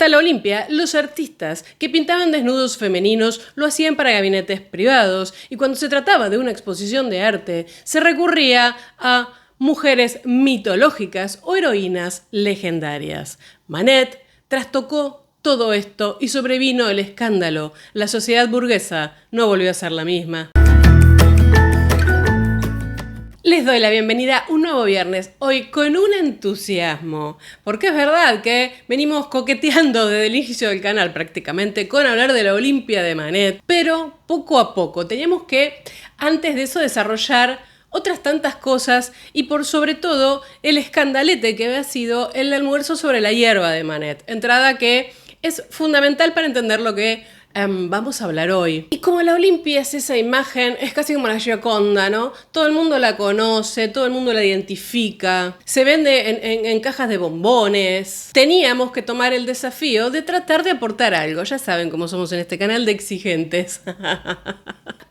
Hasta la Olimpia, los artistas que pintaban desnudos femeninos lo hacían para gabinetes privados, y cuando se trataba de una exposición de arte, se recurría a mujeres mitológicas o heroínas legendarias. Manet trastocó todo esto y sobrevino el escándalo. La sociedad burguesa no volvió a ser la misma. Les doy la bienvenida un nuevo viernes, hoy con un entusiasmo, porque es verdad que venimos coqueteando desde el inicio del canal prácticamente con hablar de la Olimpia de Manet, pero poco a poco teníamos que, antes de eso, desarrollar otras tantas cosas y por sobre todo el escandalete que había sido el almuerzo sobre la hierba de Manet, entrada que es fundamental para entender lo que vamos a hablar hoy. Y como la Olimpia es esa imagen, es casi como la Gioconda, ¿no? Todo el mundo la conoce, todo el mundo la identifica, se vende en cajas de bombones. Teníamos que tomar el desafío de tratar de aportar algo. Ya saben cómo somos en este canal de exigentes.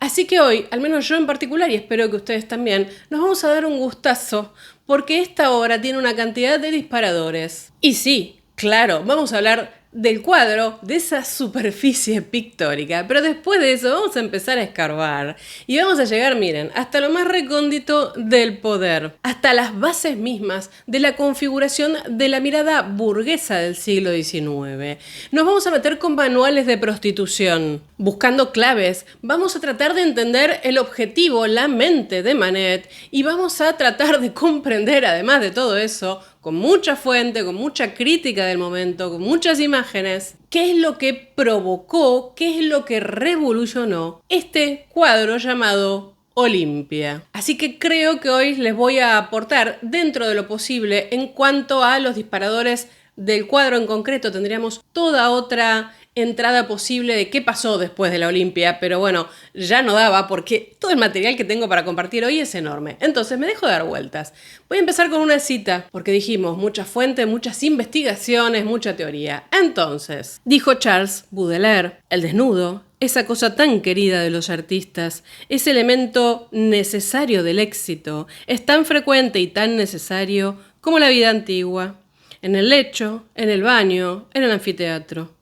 Así que hoy, al menos yo en particular, y espero que ustedes también, nos vamos a dar un gustazo, porque esta obra tiene una cantidad de disparadores. Y sí, claro, vamos a hablar del cuadro, de esa superficie pictórica, pero después de eso vamos a empezar a escarbar y vamos a llegar, miren, hasta lo más recóndito del poder, hasta las bases mismas de la configuración de la mirada burguesa del siglo XIX. Nos vamos a meter con manuales de prostitución, buscando claves, vamos a tratar de entender el objetivo, la mente de Manet, y vamos a tratar de comprender, además de todo eso, con mucha fuente, con mucha crítica del momento, con muchas imágenes, qué es lo que provocó, qué es lo que revolucionó este cuadro llamado Olimpia. Así que creo que hoy les voy a aportar, dentro de lo posible, en cuanto a los disparadores del cuadro en concreto. Tendríamos toda otra entrada posible de qué pasó después de la Olimpia, pero bueno, ya no daba porque todo el material que tengo para compartir hoy es enorme. Entonces me dejo de dar vueltas. Voy a empezar con una cita, porque dijimos mucha fuente, muchas investigaciones, mucha teoría. Entonces, dijo Charles Baudelaire, el desnudo, esa cosa tan querida de los artistas, ese elemento necesario del éxito, es tan frecuente y tan necesario como la vida antigua, en el lecho, en el baño, en el anfiteatro.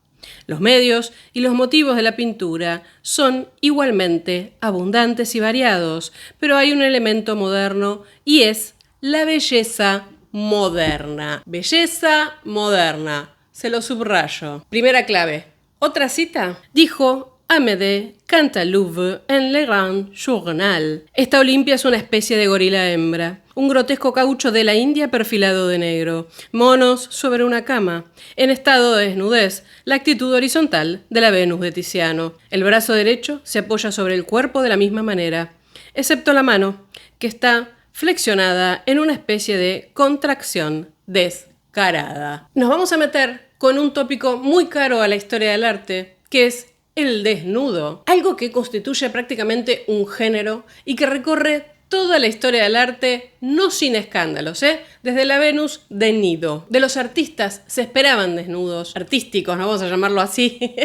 Los medios y los motivos de la pintura son igualmente abundantes y variados, pero hay un elemento moderno y es la belleza moderna. Belleza moderna. Se lo subrayo. Primera clave. Otra cita. Dijo Amédée Cantelouve en Le Grand Journal. Esta Olimpia es una especie de gorila hembra. Un grotesco caucho de la India perfilado de negro, monos sobre una cama, en estado de desnudez, la actitud horizontal de la Venus de Tiziano. El brazo derecho se apoya sobre el cuerpo de la misma manera, excepto la mano, que está flexionada en una especie de contracción descarada. Nos vamos a meter con un tópico muy caro a la historia del arte, que es el desnudo, algo que constituye prácticamente un género y que recorre toda la historia del arte, no sin escándalos, desde la Venus de Nido. De los artistas se esperaban desnudos, artísticos, no vamos a llamarlo así,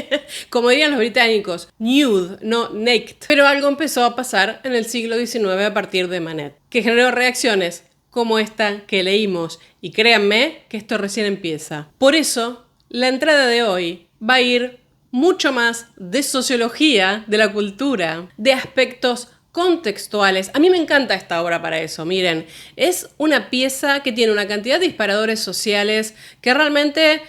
como dirían los británicos, nude, no naked. Pero algo empezó a pasar en el siglo XIX a partir de Manet, que generó reacciones como esta que leímos, y créanme que esto recién empieza. Por eso, la entrada de hoy va a ir mucho más de sociología de la cultura, de aspectos contextuales. A mí me encanta esta obra para eso, miren, es una pieza que tiene una cantidad de disparadores sociales que realmente,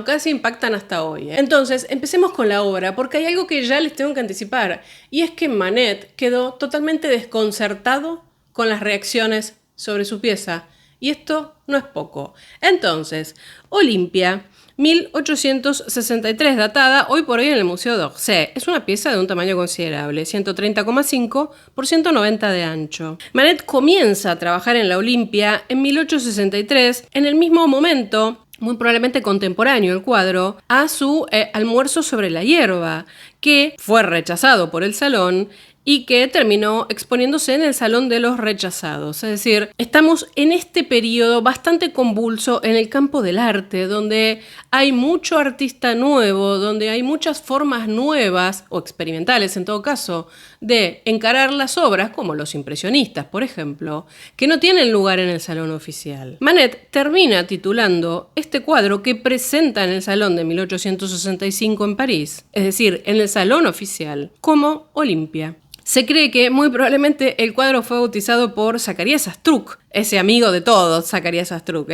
casi impactan hasta hoy. Entonces, empecemos con la obra, porque hay algo que ya les tengo que anticipar, y es que Manet quedó totalmente desconcertado con las reacciones sobre su pieza, y esto no es poco. Entonces, Olimpia, 1863, datada hoy por hoy en el Museo d'Orsay. Es una pieza de un tamaño considerable, 130,5 por 190 de ancho. Manet comienza a trabajar en la Olimpia en 1863, en el mismo momento, muy probablemente contemporáneo el cuadro, a su almuerzo sobre la hierba, que fue rechazado por el Salón y que terminó exponiéndose en el Salón de los Rechazados. Es decir, estamos en este periodo bastante convulso en el campo del arte, donde hay mucho artista nuevo, donde hay muchas formas nuevas, o experimentales en todo caso, de encarar las obras, como los impresionistas, por ejemplo, que no tienen lugar en el salón oficial. Manet termina titulando este cuadro que presenta en el Salón de 1865 en París, es decir, en el salón oficial, como Olimpia. Se cree que muy probablemente el cuadro fue bautizado por Zacarías Astruc, ese amigo de todos, Zacarías Astruc,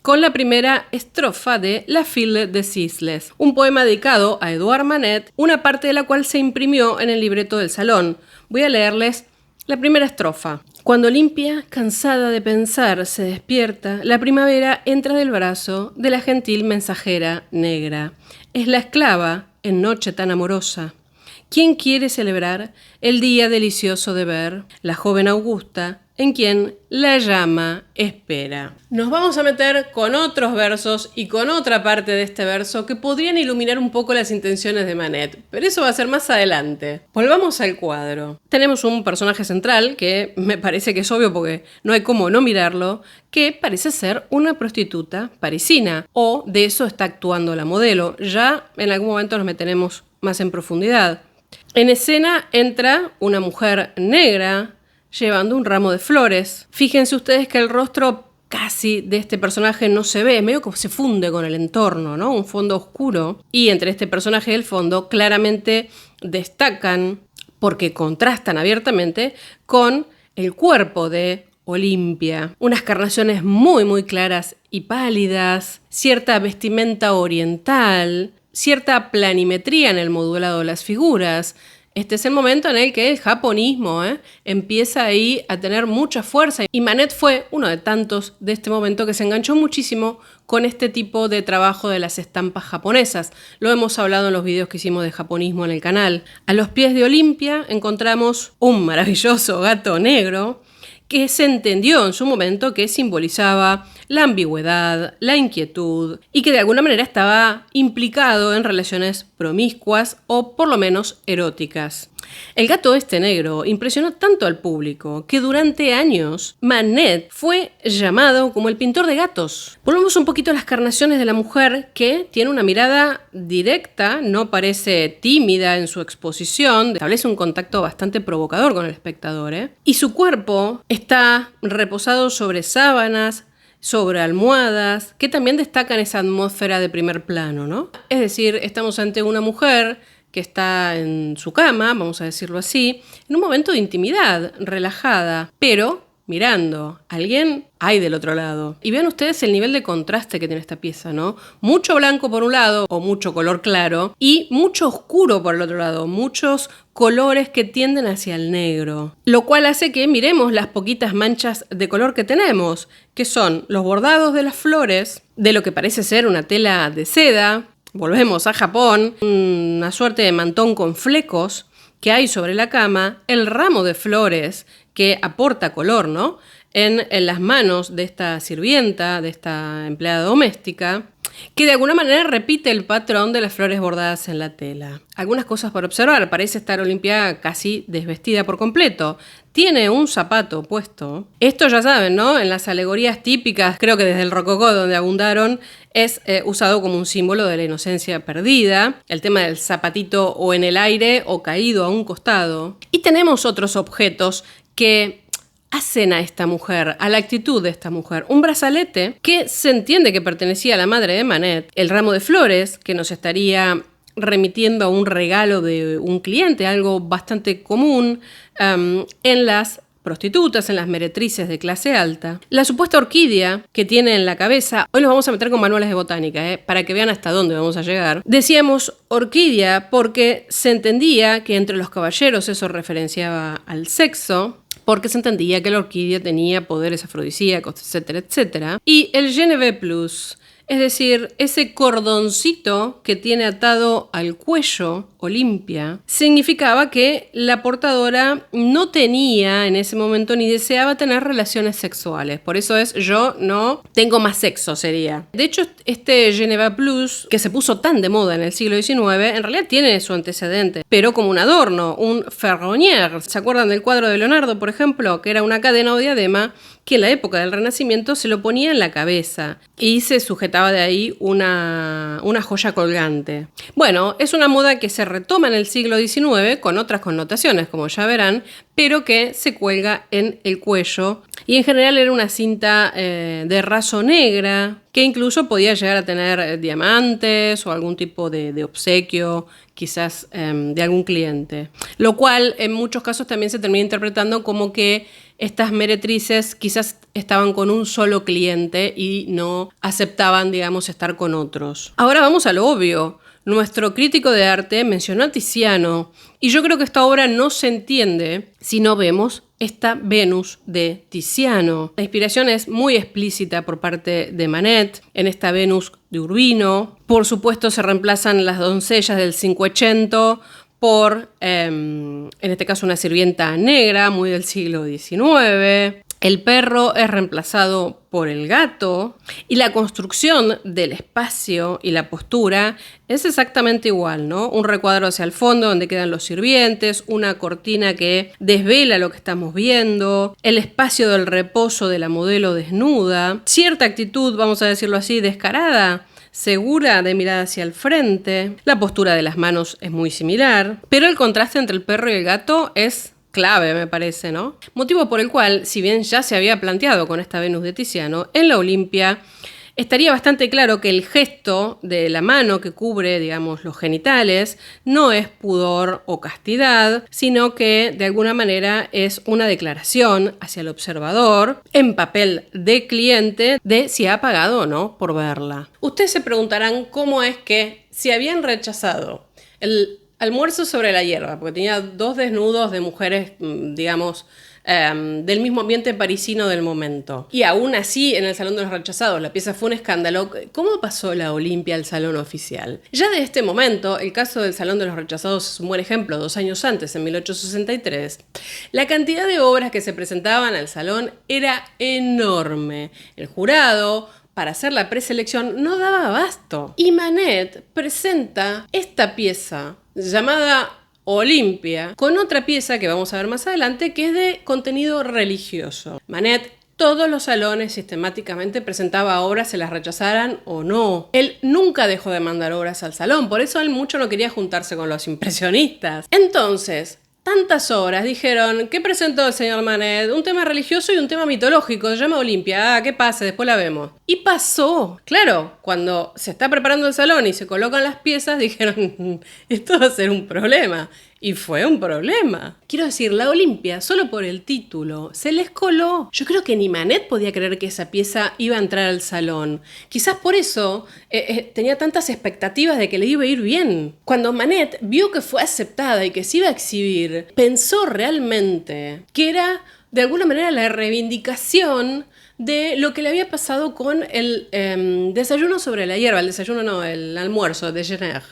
con la primera estrofa de La Fille de Cisles, un poema dedicado a Edouard Manet, una parte de la cual se imprimió en el libreto del salón. Voy a leerles la primera estrofa. Cuando Olimpia, cansada de pensar, se despierta, la primavera entra del brazo de la gentil mensajera negra. Es la esclava en noche tan amorosa. ¿Quién quiere celebrar el día delicioso de ver? La joven Augusta, en quien la llama espera. Nos vamos a meter con otros versos y con otra parte de este verso que podrían iluminar un poco las intenciones de Manet, pero eso va a ser más adelante. Volvamos al cuadro. Tenemos un personaje central que me parece que es obvio porque no hay cómo no mirarlo, que parece ser una prostituta parisina, o de eso está actuando la modelo. Ya en algún momento nos meteremos más en profundidad. En escena entra una mujer negra llevando un ramo de flores. Fíjense ustedes que el rostro casi de este personaje no se ve, medio como se funde con el entorno, ¿no? Un fondo oscuro. Y entre este personaje y el fondo claramente destacan, porque contrastan abiertamente, con el cuerpo de Olimpia. Unas carnaciones muy, muy claras y pálidas, cierta vestimenta oriental, cierta planimetría en el modulado de las figuras. Este es el momento en el que el japonismo empieza ahí a tener mucha fuerza. Y Manet fue uno de tantos de este momento que se enganchó muchísimo con este tipo de trabajo de las estampas japonesas. Lo hemos hablado en los videos que hicimos de japonismo en el canal. A los pies de Olimpia encontramos un maravilloso gato negro que se entendió en su momento que simbolizaba la ambigüedad, la inquietud y que de alguna manera estaba implicado en relaciones promiscuas o por lo menos eróticas. El gato este negro impresionó tanto al público que durante años Manet fue llamado como el pintor de gatos. Volvemos un poquito a las carnaciones de la mujer que tiene una mirada directa, no parece tímida en su exposición, establece un contacto bastante provocador con el espectador, y su cuerpo está reposado sobre sábanas, sobre almohadas, que también destacan esa atmósfera de primer plano, ¿no? Es decir, estamos ante una mujer que está en su cama, vamos a decirlo así, en un momento de intimidad, relajada, pero mirando. Alguien hay del otro lado. Y vean ustedes el nivel de contraste que tiene esta pieza, ¿no? Mucho blanco por un lado, o mucho color claro, y mucho oscuro por el otro lado, muchos colores que tienden hacia el negro. Lo cual hace que miremos las poquitas manchas de color que tenemos, que son los bordados de las flores, de lo que parece ser una tela de seda. Volvemos a Japón, una suerte de mantón con flecos que hay sobre la cama, el ramo de flores que aporta color, ¿no? En las manos de esta sirvienta, de esta empleada doméstica, que de alguna manera repite el patrón de las flores bordadas en la tela. Algunas cosas por observar. Parece estar Olimpia casi desvestida por completo. Tiene un zapato puesto. Esto ya saben, ¿no? En las alegorías típicas, creo que desde el rococó donde abundaron, es usado como un símbolo de la inocencia perdida. El tema del zapatito o en el aire o caído a un costado. Y tenemos otros objetos que hacen a esta mujer, a la actitud de esta mujer. Un brazalete que se entiende que pertenecía a la madre de Manet, el ramo de flores que nos estaría remitiendo a un regalo de un cliente, algo bastante común en las prostitutas, en las meretrices de clase alta. La supuesta orquídea que tiene en la cabeza, hoy nos vamos a meter con manuales de botánica, para que vean hasta dónde vamos a llegar. Decíamos orquídea porque se entendía que entre los caballeros eso referenciaba al sexo, porque se entendía que la orquídea tenía poderes afrodisíacos, etcétera, etcétera. Y el je ne veux plus, es decir, ese cordoncito que tiene atado al cuello Olimpia, significaba que la portadora no tenía en ese momento ni deseaba tener relaciones sexuales. Por eso es yo no tengo más sexo, sería. De hecho, este Je ne veux plus, que se puso tan de moda en el siglo XIX, en realidad tiene su antecedente, pero como un adorno, un ferronière. ¿Se acuerdan del cuadro de Leonardo, por ejemplo? Que era una cadena o diadema que en la época del Renacimiento se lo ponía en la cabeza y se sujetaba de ahí una joya colgante. Bueno, es una moda que se retoma en el siglo XIX con otras connotaciones, como ya verán, pero que se cuelga en el cuello y en general era una cinta de raso negra que incluso podía llegar a tener diamantes o algún tipo de obsequio, quizás de algún cliente, lo cual en muchos casos también se termina interpretando como que estas meretrices quizás estaban con un solo cliente y no aceptaban, digamos, estar con otros. Ahora vamos a lo obvio. Nuestro crítico de arte mencionó a Tiziano y yo creo que esta obra no se entiende si no vemos esta Venus de Tiziano. La inspiración es muy explícita por parte de Manet en esta Venus de Urbino. Por supuesto se reemplazan las doncellas del Cinquecento por, en este caso, una sirvienta negra muy del siglo XIX. El perro es reemplazado por el gato y la construcción del espacio y la postura es exactamente igual, ¿no? Un recuadro hacia el fondo donde quedan los sirvientes, una cortina que desvela lo que estamos viendo, el espacio del reposo de la modelo desnuda, cierta actitud, vamos a decirlo así, descarada, segura de mirar hacia el frente. La postura de las manos es muy similar, pero el contraste entre el perro y el gato es clave, me parece, ¿no? Motivo por el cual, si bien ya se había planteado con esta Venus de Tiziano, en la Olimpia estaría bastante claro que el gesto de la mano que cubre, digamos, los genitales no es pudor o castidad, sino que de alguna manera es una declaración hacia el observador en papel de cliente de si ha pagado o no por verla. Ustedes se preguntarán cómo es que si habían rechazado el almuerzo sobre la hierba, porque tenía dos desnudos de mujeres, digamos, del mismo ambiente parisino del momento. Y aún así, en el Salón de los Rechazados, la pieza fue un escándalo. ¿Cómo pasó la Olimpia al Salón Oficial? Ya de este momento, el caso del Salón de los Rechazados es un buen ejemplo. 2 años antes, en 1863, la cantidad de obras que se presentaban al Salón era enorme. El jurado, para hacer la preselección, no daba abasto. Y Manet presenta esta pieza llamada Olimpia, con otra pieza que vamos a ver más adelante que es de contenido religioso. Manet, todos los salones sistemáticamente presentaba obras, se las rechazaran o no. Él nunca dejó de mandar obras al salón, por eso él mucho no quería juntarse con los impresionistas. Entonces, tantas obras, dijeron, ¿qué presentó el señor Manet? Un tema religioso y un tema mitológico, se llama Olimpia, ¿qué pasa? Después la vemos. Y pasó. Claro, cuando se está preparando el salón y se colocan las piezas, dijeron, esto va a ser un problema. Y fue un problema. Quiero decir, la Olimpia, solo por el título, se les coló. Yo creo que ni Manet podía creer que esa pieza iba a entrar al salón. Quizás por eso tenía tantas expectativas de que le iba a ir bien. Cuando Manet vio que fue aceptada y que se iba a exhibir, pensó realmente que era, de alguna manera, la reivindicación de lo que le había pasado con el desayuno sobre la hierba. El desayuno no, el almuerzo de Jenner.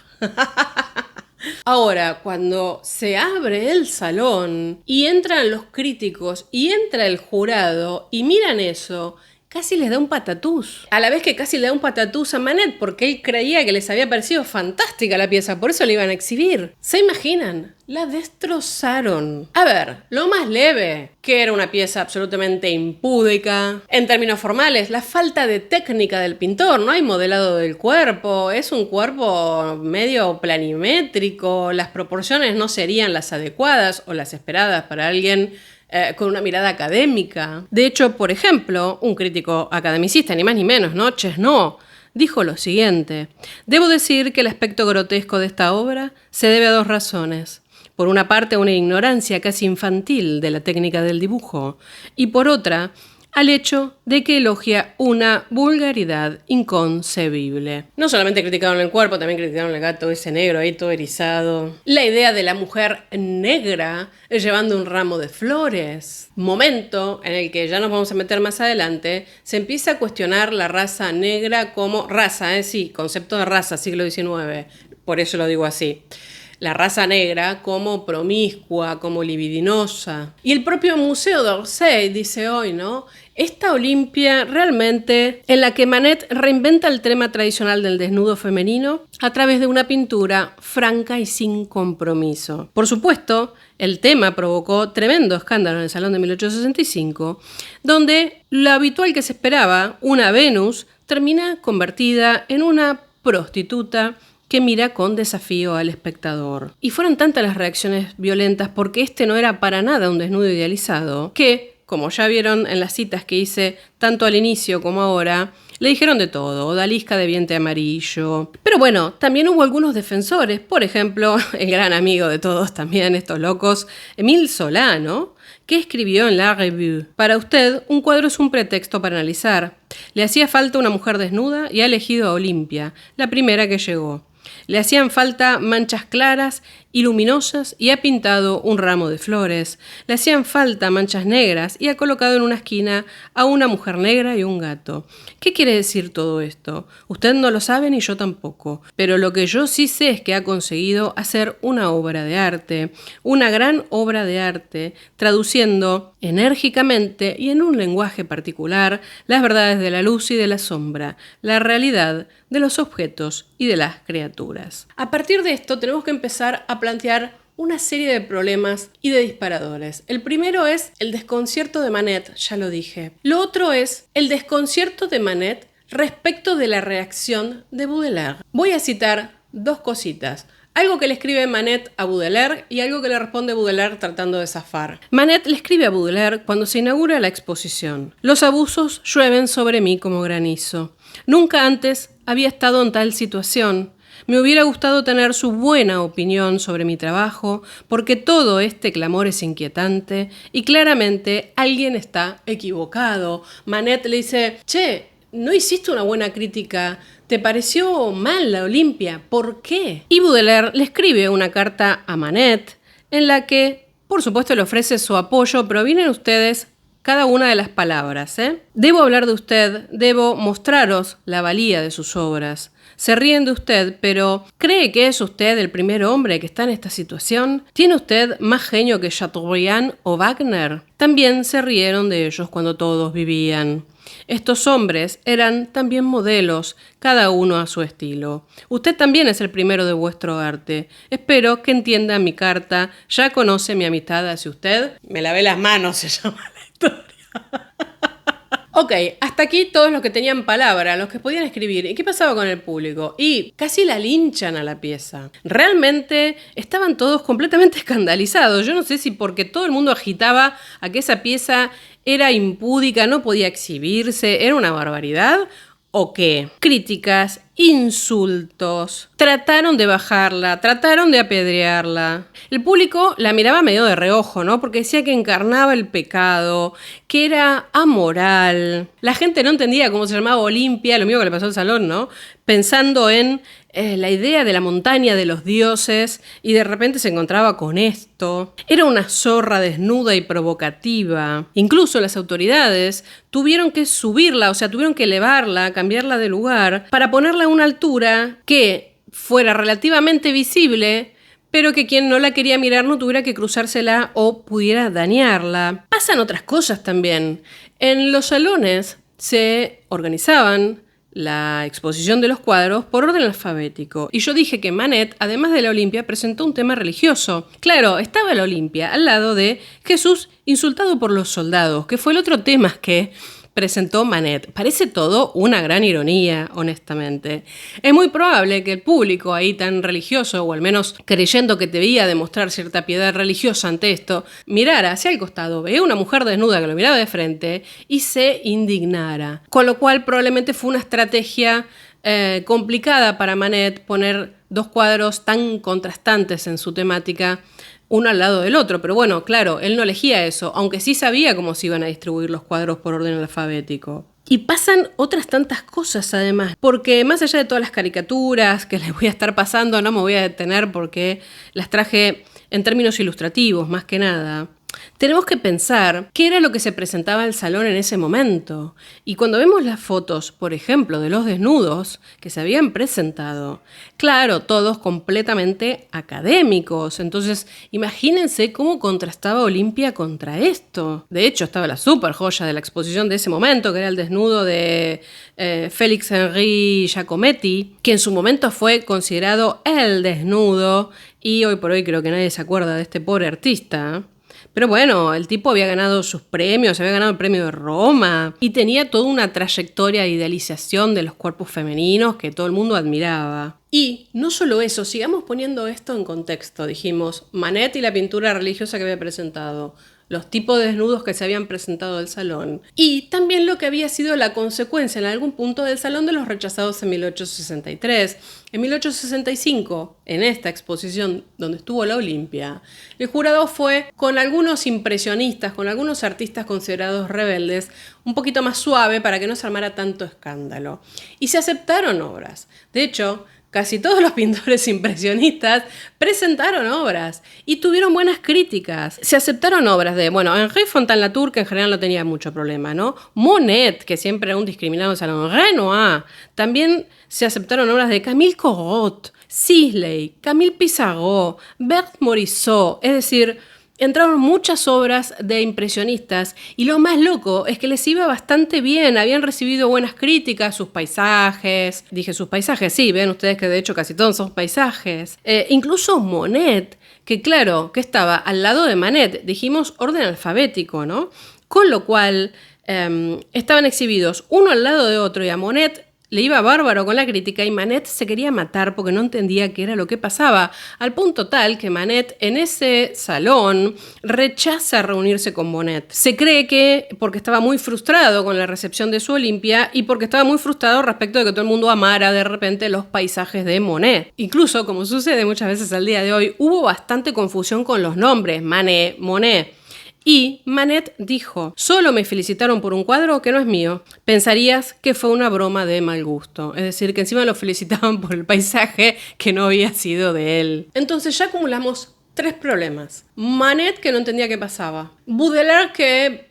Ahora, cuando se abre el salón y entran los críticos y entra el jurado y miran eso, casi les da un patatús. A la vez que casi le da un patatús a Manet porque él creía que les había parecido fantástica la pieza, por eso la iban a exhibir. ¿Se imaginan? La destrozaron. A ver, lo más leve, que era una pieza absolutamente impúdica. En términos formales, la falta de técnica del pintor, no hay modelado del cuerpo, es un cuerpo medio planimétrico, las proporciones no serían las adecuadas o las esperadas para alguien con una mirada académica. De hecho, por ejemplo, un crítico academicista, ni más ni menos, ¿no? Chesneau, dijo lo siguiente: debo decir que el aspecto grotesco de esta obra se debe a 2 razones. Por una parte, a una ignorancia casi infantil de la técnica del dibujo, y por otra, al hecho de que elogia una vulgaridad inconcebible. No solamente criticaron el cuerpo, también criticaron el gato ese negro ahí todo erizado. La idea de la mujer negra llevando un ramo de flores. Momento en el que ya nos vamos a meter más adelante, se empieza a cuestionar la raza negra como raza, sí, concepto de raza, siglo XIX, por eso lo digo así. la raza negra como promiscua, como libidinosa. Y el propio Museo d'Orsay dice hoy, ¿no? Esta Olimpia realmente en la que Manet reinventa el tema tradicional del desnudo femenino a través de una pintura franca y sin compromiso. Por supuesto, el tema provocó tremendo escándalo en el Salón de 1865, donde lo habitual que se esperaba, una Venus, termina convertida en una prostituta que mira con desafío al espectador. Y fueron tantas las reacciones violentas porque este no era para nada un desnudo idealizado, que, como ya vieron en las citas que hice tanto al inicio como ahora, le dijeron de todo, odalisca de vientre amarillo. Pero bueno, también hubo algunos defensores, por ejemplo, el gran amigo de todos también, estos locos, Émile Zola, ¿no? Que escribió en La Revue: para usted, un cuadro es un pretexto para analizar. Le hacía falta una mujer desnuda y ha elegido a Olimpia, la primera que llegó. Le hacían falta manchas claras y luminosas y ha pintado un ramo de flores. Le hacían falta manchas negras y ha colocado en una esquina a una mujer negra y un gato. ¿Qué quiere decir todo esto? Usted no lo sabe ni yo tampoco, pero lo que yo sí sé es que ha conseguido hacer una obra de arte, una gran obra de arte, traduciendo enérgicamente y en un lenguaje particular las verdades de la luz y de la sombra, la realidad de los objetos y de las criaturas. A partir de esto tenemos que empezar a plantear una serie de problemas y de disparadores. El primero es el desconcierto de Manet, ya lo dije. Lo otro es el desconcierto de Manet respecto de la reacción de Baudelaire. Voy a citar dos cositas. Algo que le escribe Manet a Baudelaire y algo que le responde Baudelaire tratando de zafar. Manet le escribe a Baudelaire cuando se inaugura la exposición: los abusos llueven sobre mí como granizo. Nunca antes había estado en tal situación. Me hubiera gustado tener su buena opinión sobre mi trabajo, porque todo este clamor es inquietante y claramente alguien está equivocado. Manet le dice: che, no hiciste una buena crítica, ¿te pareció mal la Olimpia? ¿Por qué? Y Baudelaire le escribe una carta a Manet en la que, por supuesto, le ofrece su apoyo, pero vienen ustedes cada una de las palabras, ¿eh? Debo hablar de usted, debo mostraros la valía de sus obras. Se ríen de usted, pero ¿cree que es usted el primer hombre que está en esta situación? ¿Tiene usted más genio que Chateaubriand o Wagner? También se rieron de ellos cuando todos vivían. Estos hombres eran también modelos, cada uno a su estilo. Usted también es el primero de vuestro arte. Espero que entienda mi carta. Ya conoce mi amistad hacia usted. Me lavé las manos, se llama la historia. Ok, hasta aquí todos los que tenían palabra, los que podían escribir. ¿Y qué pasaba con el público? Y casi la linchan a la pieza. Realmente estaban todos completamente escandalizados. Yo no sé si porque todo el mundo agitaba a que esa pieza era impúdica, no podía exhibirse, era una barbaridad, o qué. Críticas, insultos, trataron de bajarla, trataron de apedrearla. El público la miraba medio de reojo, ¿no? Porque decía que encarnaba el pecado, que era amoral. La gente no entendía cómo se llamaba Olimpia, lo mismo que le pasó al salón, ¿no? Pensando en la idea de la montaña de los dioses y de repente se encontraba con esto. Era una zorra desnuda y provocativa. Incluso las autoridades tuvieron que subirla, o sea, tuvieron que elevarla, cambiarla de lugar para ponerla a una altura que fuera relativamente visible, pero que quien no la quería mirar no tuviera que cruzársela o pudiera dañarla. Pasan otras cosas también. En los salones se organizaban la exposición de los cuadros por orden alfabético. Y yo dije que Manet, además de la Olimpia, presentó un tema religioso. Claro, estaba la Olimpia al lado de Jesús insultado por los soldados, que fue el otro tema que presentó Manet. Parece todo una gran ironía, honestamente. Es muy probable que el público ahí tan religioso, o al menos creyendo que debía demostrar cierta piedad religiosa ante esto, mirara hacia el costado, veía una mujer desnuda que lo miraba de frente y se indignara. Con lo cual probablemente fue una estrategia complicada para Manet poner dos cuadros tan contrastantes en su temática, uno al lado del otro, pero bueno, claro, él no elegía eso, aunque sí sabía cómo se iban a distribuir los cuadros por orden alfabético. Y pasan otras tantas cosas además, porque más allá de todas las caricaturas que les voy a estar pasando, no me voy a detener porque las traje en términos ilustrativos más que nada. tenemos que pensar qué era lo que se presentaba en el salón en ese momento. Y cuando vemos las fotos, por ejemplo, de los desnudos que se habían presentado, claro, todos completamente académicos. Entonces, imagínense cómo contrastaba Olimpia contra esto. De hecho, estaba la super joya de la exposición de ese momento, que era el desnudo de Félix Henri Giacometti, que en su momento fue considerado el desnudo, y hoy por hoy creo que nadie se acuerda de este pobre artista. Pero bueno, el tipo había ganado sus premios, había ganado el premio de Roma y tenía toda una trayectoria de idealización de los cuerpos femeninos que todo el mundo admiraba. Y no solo eso, sigamos poniendo esto en contexto. Dijimos, Manet y la pintura religiosa que había presentado, los tipos de desnudos que se habían presentado del salón, y también lo que había sido la consecuencia en algún punto del Salón de los Rechazados en 1863. En 1865, en esta exposición donde estuvo la Olimpia, el jurado fue con algunos impresionistas, con algunos artistas considerados rebeldes, un poquito más suave para que no se armara tanto escándalo. Y se aceptaron obras. De hecho, casi todos los pintores impresionistas presentaron obras y tuvieron buenas críticas. Se aceptaron obras de, Henri Fontaine-Latour, que en general no tenía mucho problema, ¿no? Monet, que siempre era un discriminado en el salón. Renoir. También se aceptaron obras de Camille Corot, Sisley, Camille Pissarro, Berthe Morisot. Es decir, entraron muchas obras de impresionistas y lo más loco es que les iba bastante bien, habían recibido buenas críticas, sus paisajes, sí, ven ustedes que de hecho casi todos son paisajes, incluso Monet, que claro, que estaba al lado de Manet, dijimos orden alfabético, ¿no? Con lo cual estaban exhibidos uno al lado de otro y a Monet le iba bárbaro con la crítica y Manet se quería matar porque no entendía qué era lo que pasaba, al punto tal que Manet en ese salón rechaza reunirse con Monet. Se cree que porque estaba muy frustrado con la recepción de su Olimpia y porque estaba muy frustrado respecto de que todo el mundo amara de repente los paisajes de Monet. Incluso, como sucede muchas veces al día de hoy, hubo bastante confusión con los nombres, Manet, Monet. Y Manet dijo, solo me felicitaron por un cuadro que no es mío. Pensarías que fue una broma de mal gusto. Es decir, que encima lo felicitaban por el paisaje que no había sido de él. Entonces ya acumulamos 3 problemas. Manet, que no entendía qué pasaba. Baudelaire, que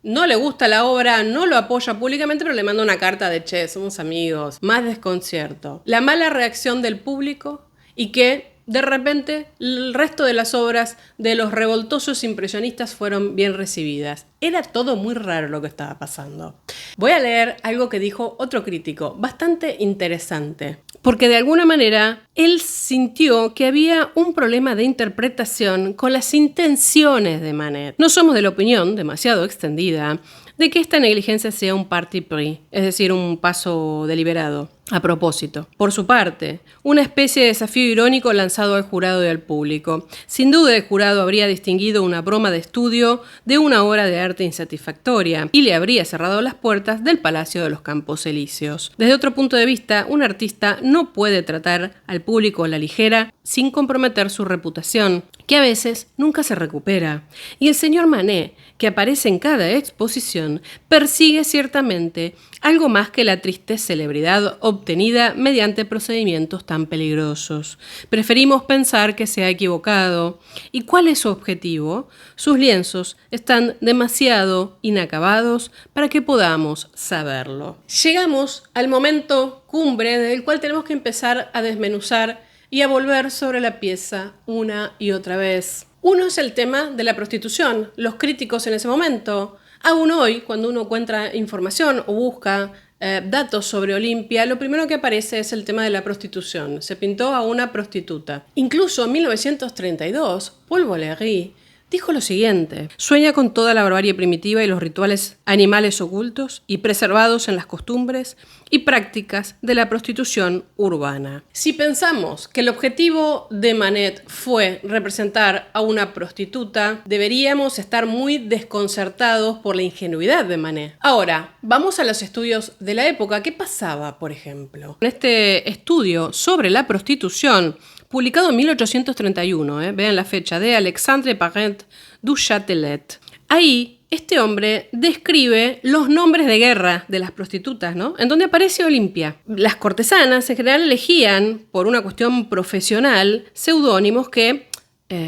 no le gusta la obra, no lo apoya públicamente, pero le manda una carta de che, somos amigos. Más desconcierto. La mala reacción del público y que de repente, el resto de las obras de los revoltosos impresionistas fueron bien recibidas. Era todo muy raro lo que estaba pasando. Voy a leer algo que dijo otro crítico, bastante interesante, porque de alguna manera él sintió que había un problema de interpretación con las intenciones de Manet. No somos de la opinión, demasiado extendida, de que esta negligencia sea un parti pris, es decir, un paso deliberado. A propósito, por su parte, una especie de desafío irónico lanzado al jurado y al público. Sin duda el jurado habría distinguido una broma de estudio de una obra de arte insatisfactoria y le habría cerrado las puertas del Palacio de los Campos Elíseos. Desde otro punto de vista, un artista no puede tratar al público a la ligera sin comprometer su reputación, que a veces nunca se recupera. Y el señor Manet, que aparece en cada exposición, persigue ciertamente algo más que la triste celebridad obtenida mediante procedimientos tan peligrosos. Preferimos pensar que se ha equivocado. ¿Y cuál es su objetivo? Sus lienzos están demasiado inacabados para que podamos saberlo. Llegamos al momento cumbre del cual tenemos que empezar a desmenuzar y a volver sobre la pieza una y otra vez. Uno es el tema de la prostitución. Los críticos en ese momento, aún hoy, cuando uno encuentra información o busca datos sobre Olimpia, lo primero que aparece es el tema de la prostitución. Se pintó a una prostituta. Incluso en 1932, Paul Valéry dijo lo siguiente: sueña con toda la barbarie primitiva y los rituales animales ocultos y preservados en las costumbres y prácticas de la prostitución urbana. Si pensamos que el objetivo de Manet fue representar a una prostituta, deberíamos estar muy desconcertados por la ingenuidad de Manet. Ahora, vamos a los estudios de la época. ¿Qué pasaba, por ejemplo? En este estudio sobre la prostitución, publicado en 1831, vean la fecha, de Alexandre Parent du Châtelet. Ahí, este hombre describe los nombres de guerra de las prostitutas, ¿no? En donde aparece Olimpia. Las cortesanas en general elegían, por una cuestión profesional, seudónimos que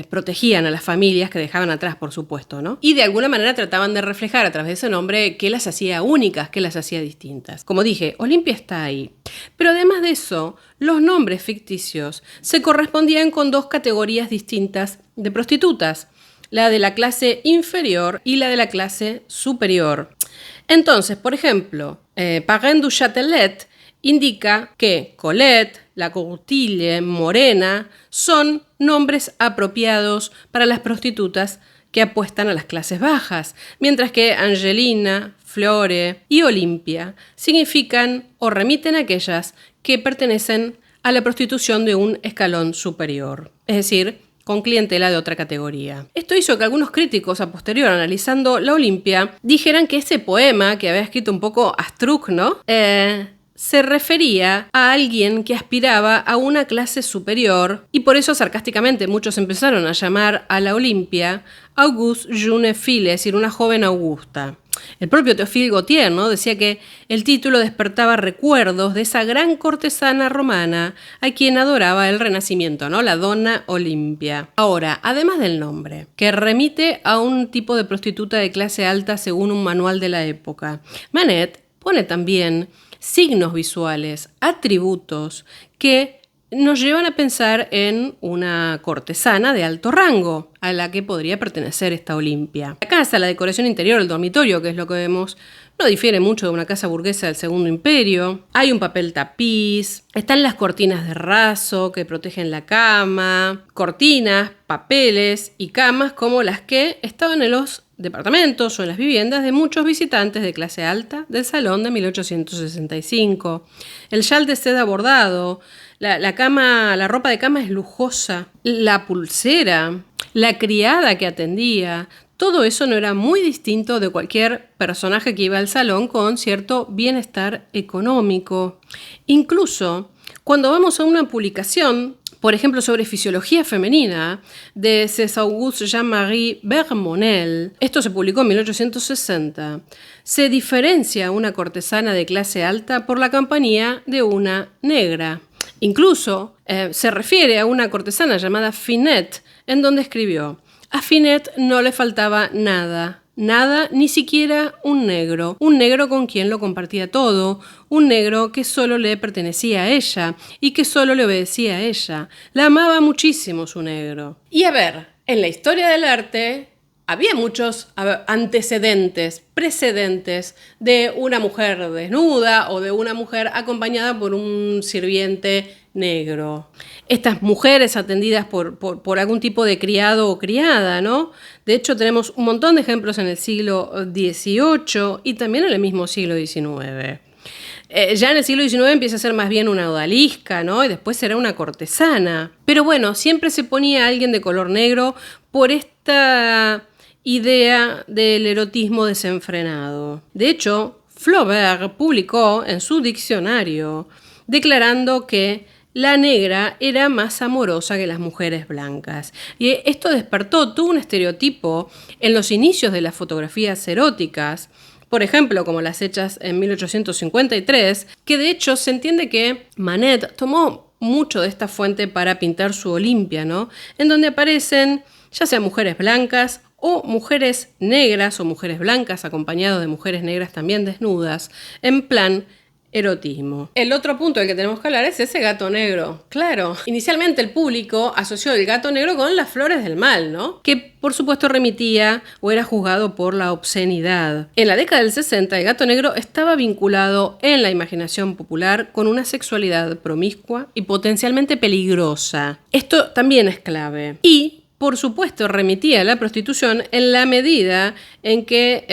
protegían a las familias que dejaban atrás, por supuesto, ¿no? Y de alguna manera trataban de reflejar a través de ese nombre qué las hacía únicas, qué las hacía distintas. Como dije, Olimpia está ahí. Pero además de eso, los nombres ficticios se correspondían con dos categorías distintas de prostitutas, la de la clase inferior y la de la clase superior. Entonces, por ejemplo, Parrain du Châtelet indica que Colette, la Courtille, Morena, son nombres apropiados para las prostitutas que apuestan a las clases bajas, mientras que Angelina, Flore y Olimpia significan o remiten a aquellas que pertenecen a la prostitución de un escalón superior, es decir, con clientela de otra categoría. Esto hizo que algunos críticos a posterior, analizando la Olimpia, dijeran que ese poema, que había escrito un poco Astruc, ¿no? Se refería a alguien que aspiraba a una clase superior y por eso sarcásticamente muchos empezaron a llamar a la Olimpia Auguste Jeune Fille, es decir, una joven Augusta. El propio Théophile Gautier, ¿no? Decía que el título despertaba recuerdos de esa gran cortesana romana a quien adoraba el Renacimiento, ¿no? La Donna Olimpia. Ahora, además del nombre, que remite a un tipo de prostituta de clase alta según un manual de la época, Manet pone también signos visuales, atributos que nos llevan a pensar en una cortesana de alto rango a la que podría pertenecer esta Olimpia. La casa, la decoración interior, el dormitorio, que es lo que vemos, no difiere mucho de una casa burguesa del Segundo Imperio. Hay un papel tapiz, están las cortinas de raso que protegen la cama, cortinas, papeles y camas como las que estaban en los departamentos o en las viviendas de muchos visitantes de clase alta del Salón de 1865. El chal de seda bordado, la ropa de cama es lujosa, la pulsera, la criada que atendía, todo eso no era muy distinto de cualquier personaje que iba al salón con cierto bienestar económico. Incluso cuando vamos a una publicación, por ejemplo, sobre fisiología femenina, de César-Auguste Jean-Marie Bermonel, esto se publicó en 1860, se diferencia una cortesana de clase alta por la compañía de una negra. Incluso se refiere a una cortesana llamada Finette, en donde escribió: a Finette no le faltaba nada. Nada, ni siquiera un negro con quien lo compartía todo, un negro que solo le pertenecía a ella y que solo le obedecía a ella. La amaba muchísimo su negro. Y a ver, en la historia del arte había muchos precedentes de una mujer desnuda o de una mujer acompañada por un sirviente negro. Estas mujeres atendidas por algún tipo de criado o criada, ¿no? De hecho, tenemos un montón de ejemplos en el siglo XVIII y también en el mismo siglo XIX. Ya en el siglo XIX empieza a ser más bien una odalisca, ¿no? Y después será una cortesana. Pero bueno, siempre se ponía a alguien de color negro por esta idea del erotismo desenfrenado. De hecho, Flaubert publicó en su diccionario declarando que la negra era más amorosa que las mujeres blancas. Y esto despertó todo un estereotipo en los inicios de las fotografías eróticas, por ejemplo, como las hechas en 1853, que de hecho se entiende que Manet tomó mucho de esta fuente para pintar su Olimpia, ¿no? En donde aparecen ya sea mujeres blancas o mujeres negras o mujeres blancas acompañadas de mujeres negras también desnudas, en plan erotismo. El otro punto del que tenemos que hablar es ese gato negro. Claro, inicialmente el público asoció el gato negro con las flores del mal, ¿no? Que por supuesto remitía o era juzgado por la obscenidad. En la década del 60 el gato negro estaba vinculado en la imaginación popular con una sexualidad promiscua y potencialmente peligrosa. Esto también es clave. Y por supuesto, remitía a la prostitución en la medida en que,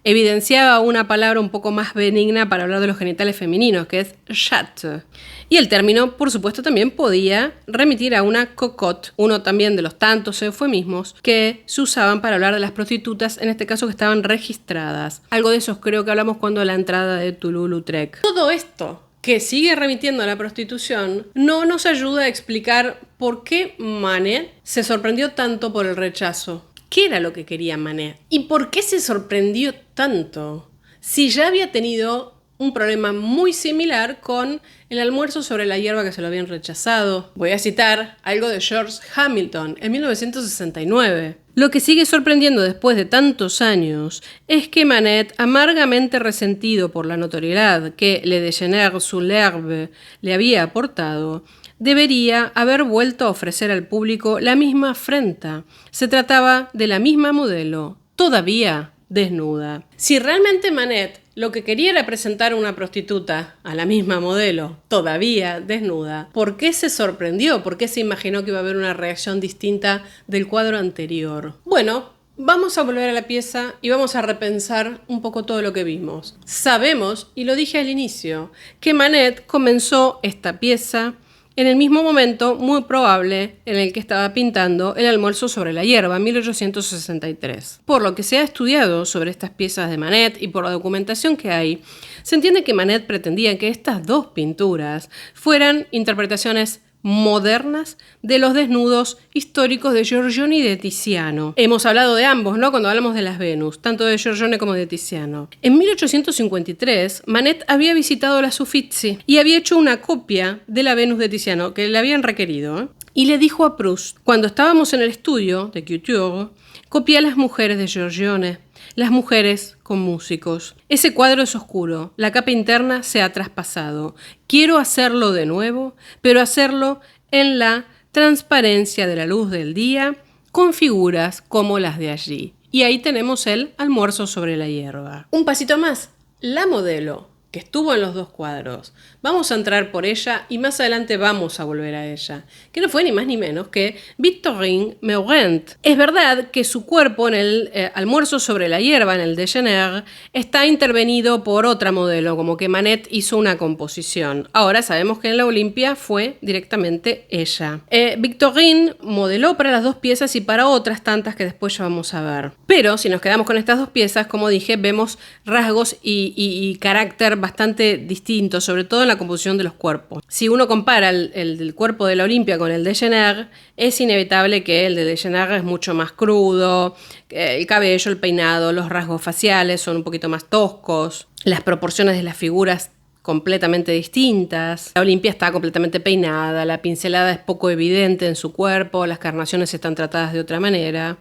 evidenciaba una palabra un poco más benigna para hablar de los genitales femeninos, que es chatte. Y el término, por supuesto, también podía remitir a una cocotte, uno también de los tantos eufemismos que se usaban para hablar de las prostitutas, en este caso que estaban registradas. Algo de eso creo que hablamos cuando la entrada de Toulouse-Lautrec. Todo esto que sigue remitiendo a la prostitución, no nos ayuda a explicar por qué Manet se sorprendió tanto por el rechazo. ¿Qué era lo que quería Manet? ¿Y por qué se sorprendió tanto? Si ya había tenido un problema muy similar con el almuerzo sobre la hierba que se lo habían rechazado. Voy a citar algo de George Hamilton en 1969. Lo que sigue sorprendiendo después de tantos años es que Manet, amargamente resentido por la notoriedad que Le Déjeuner sur l'herbe le había aportado, debería haber vuelto a ofrecer al público la misma afrenta. Se trataba de la misma modelo, todavía desnuda. Si realmente Manet lo que quería era presentar a una prostituta, a la misma modelo, todavía desnuda, ¿por qué se sorprendió? ¿Por qué se imaginó que iba a haber una reacción distinta del cuadro anterior? Bueno, vamos a volver a la pieza y vamos a repensar un poco todo lo que vimos. Sabemos, y lo dije al inicio, que Manet comenzó esta pieza en el mismo momento muy probable en el que estaba pintando El almuerzo sobre la hierba, 1863. Por lo que se ha estudiado sobre estas piezas de Manet y por la documentación que hay, se entiende que Manet pretendía que estas dos pinturas fueran interpretaciones modernas de los desnudos históricos de Giorgione y de Tiziano. Hemos hablado de ambos, ¿no? Cuando hablamos de las Venus, tanto de Giorgione como de Tiziano. En 1853, Manet había visitado la Uffizi y había hecho una copia de la Venus de Tiziano, que le habían requerido, ¿eh? Y le dijo a Proust, cuando estábamos en el estudio de Couture, copié a las mujeres de Giorgione, las mujeres con músicos. Ese cuadro es oscuro, la capa interna se ha traspasado. Quiero hacerlo de nuevo, pero hacerlo en la transparencia de la luz del día, con figuras como las de allí. Y ahí tenemos el almuerzo sobre la hierba. Un pasito más, la modelo que estuvo en los dos cuadros. Vamos a entrar por ella y más adelante vamos a volver a ella, que no fue ni más ni menos que Victorine Meurent. Es verdad que su cuerpo en el almuerzo sobre la hierba, en el Déjeuner, está intervenido por otra modelo, como que Manet hizo una composición. Ahora sabemos que en la Olimpia fue directamente ella. Victorine modeló para las dos piezas y para otras tantas que después ya vamos a ver. Pero si nos quedamos con estas dos piezas, como dije, vemos rasgos y carácter bastante distintos, sobre todo en la composición de los cuerpos. Si uno compara el cuerpo de la Olimpia con el de Déjeuner, es inevitable que el de Déjeuner es mucho más crudo, el cabello, el peinado, los rasgos faciales son un poquito más toscos, las proporciones de las figuras completamente distintas. La Olimpia está completamente peinada, la pincelada es poco evidente en su cuerpo, las carnaciones están tratadas de otra manera.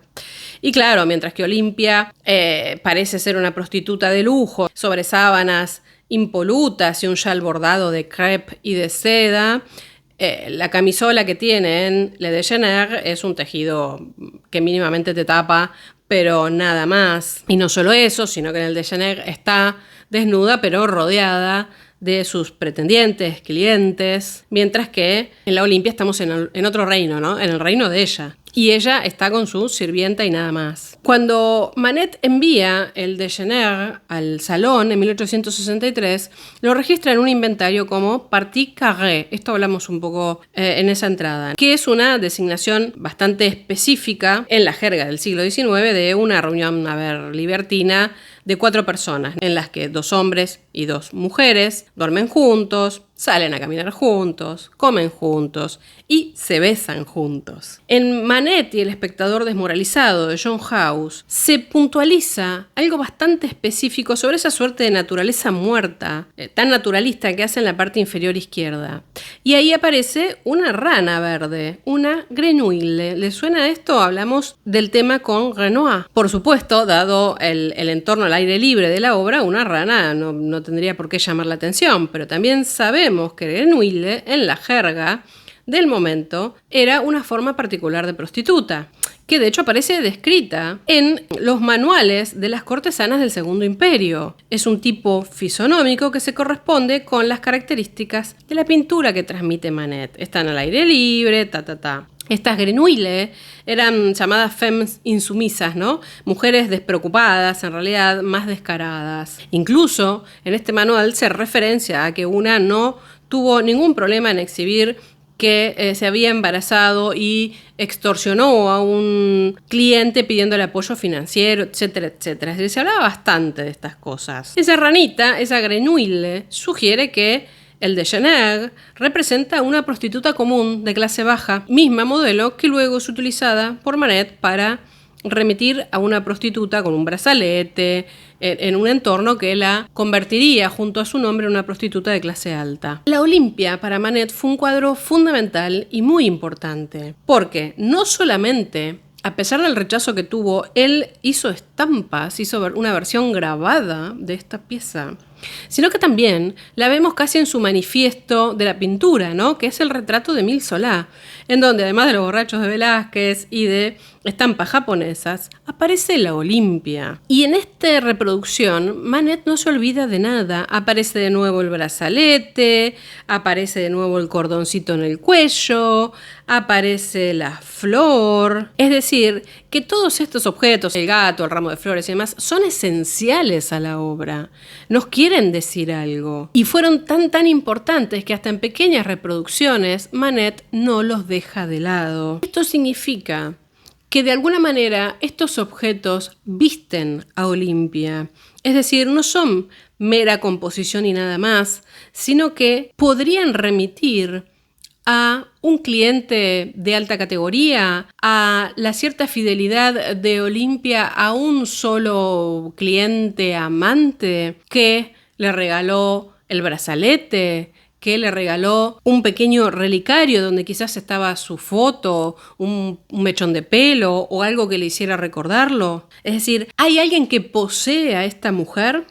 Y claro, mientras que Olimpia parece ser una prostituta de lujo, sobre sábanas impolutas y un chal bordado de crêpe y de seda, la camisola que tiene en Le Déjeuner es un tejido que mínimamente te tapa, pero nada más. Y no solo eso, sino que en el Déjeuner está desnuda, pero rodeada de sus pretendientes, clientes, mientras que en la Olimpia estamos en otro reino, ¿no? En el reino de ella. Y ella está con su sirvienta y nada más. Cuando Manet envía el Déjeuner al salón en 1863, lo registra en un inventario como partie carrée. Esto hablamos un poco en esa entrada, que es una designación bastante específica en la jerga del siglo XIX de una reunión, libertina de 4 personas, en las que 2 hombres y 2 mujeres duermen juntos, salen a caminar juntos, comen juntos y se besan juntos. En Manet y el espectador desmoralizado de John House se puntualiza algo bastante específico sobre esa suerte de naturaleza muerta, tan naturalista que hace en la parte inferior izquierda. Y ahí aparece una rana verde, una grenouille. ¿Le suena esto? Hablamos del tema con Renoir. Por supuesto, dado el entorno al aire libre de la obra, una rana no tendría por qué llamar la atención, pero también sabemos que grenouille en la jerga del momento era una forma particular de prostituta, que de hecho aparece descrita en los manuales de las cortesanas del Segundo Imperio. Es un tipo fisonómico que se corresponde con las características de la pintura que transmite Manet. Están al aire libre, Estas grenouilles eran llamadas femmes insumisas, ¿no? Mujeres despreocupadas, en realidad más descaradas. Incluso en este manual se referencia a que una no tuvo ningún problema en exhibir que se había embarazado y extorsionó a un cliente pidiéndole apoyo financiero, etcétera, etcétera. Es decir, se hablaba bastante de estas cosas. Esa ranita, esa grenouille, sugiere que el Déjeuner representa una prostituta común de clase baja, misma modelo que luego es utilizada por Manet para remitir a una prostituta con un brazalete, en un entorno que la convertiría junto a su nombre en una prostituta de clase alta. La Olimpia para Manet fue un cuadro fundamental y muy importante, porque no solamente, a pesar del rechazo que tuvo, él hizo estampas, hizo una versión grabada de esta pieza, sino que también la vemos casi en su manifiesto de la pintura, ¿no? Que es el retrato de Émile Zola, en donde además de los borrachos de Velázquez y de estampas japonesas, aparece la Olimpia. Y en esta reproducción, Manet no se olvida de nada. Aparece de nuevo el brazalete, aparece de nuevo el cordoncito en el cuello, aparece la flor. Es decir, que todos estos objetos, el gato, el ramo de flores y demás, son esenciales a la obra. Nos quieren decir algo. Y fueron tan importantes que hasta en pequeñas reproducciones, Manet no los deja de lado. Esto significa que de alguna manera estos objetos visten a Olimpia. Es decir, no son mera composición y nada más, sino que podrían remitir a un cliente de alta categoría, a la cierta fidelidad de Olimpia a un solo cliente amante que le regaló el brazalete, que le regaló un pequeño relicario donde quizás estaba su foto, un mechón de pelo o algo que le hiciera recordarlo. Es decir, hay alguien que posee a esta mujer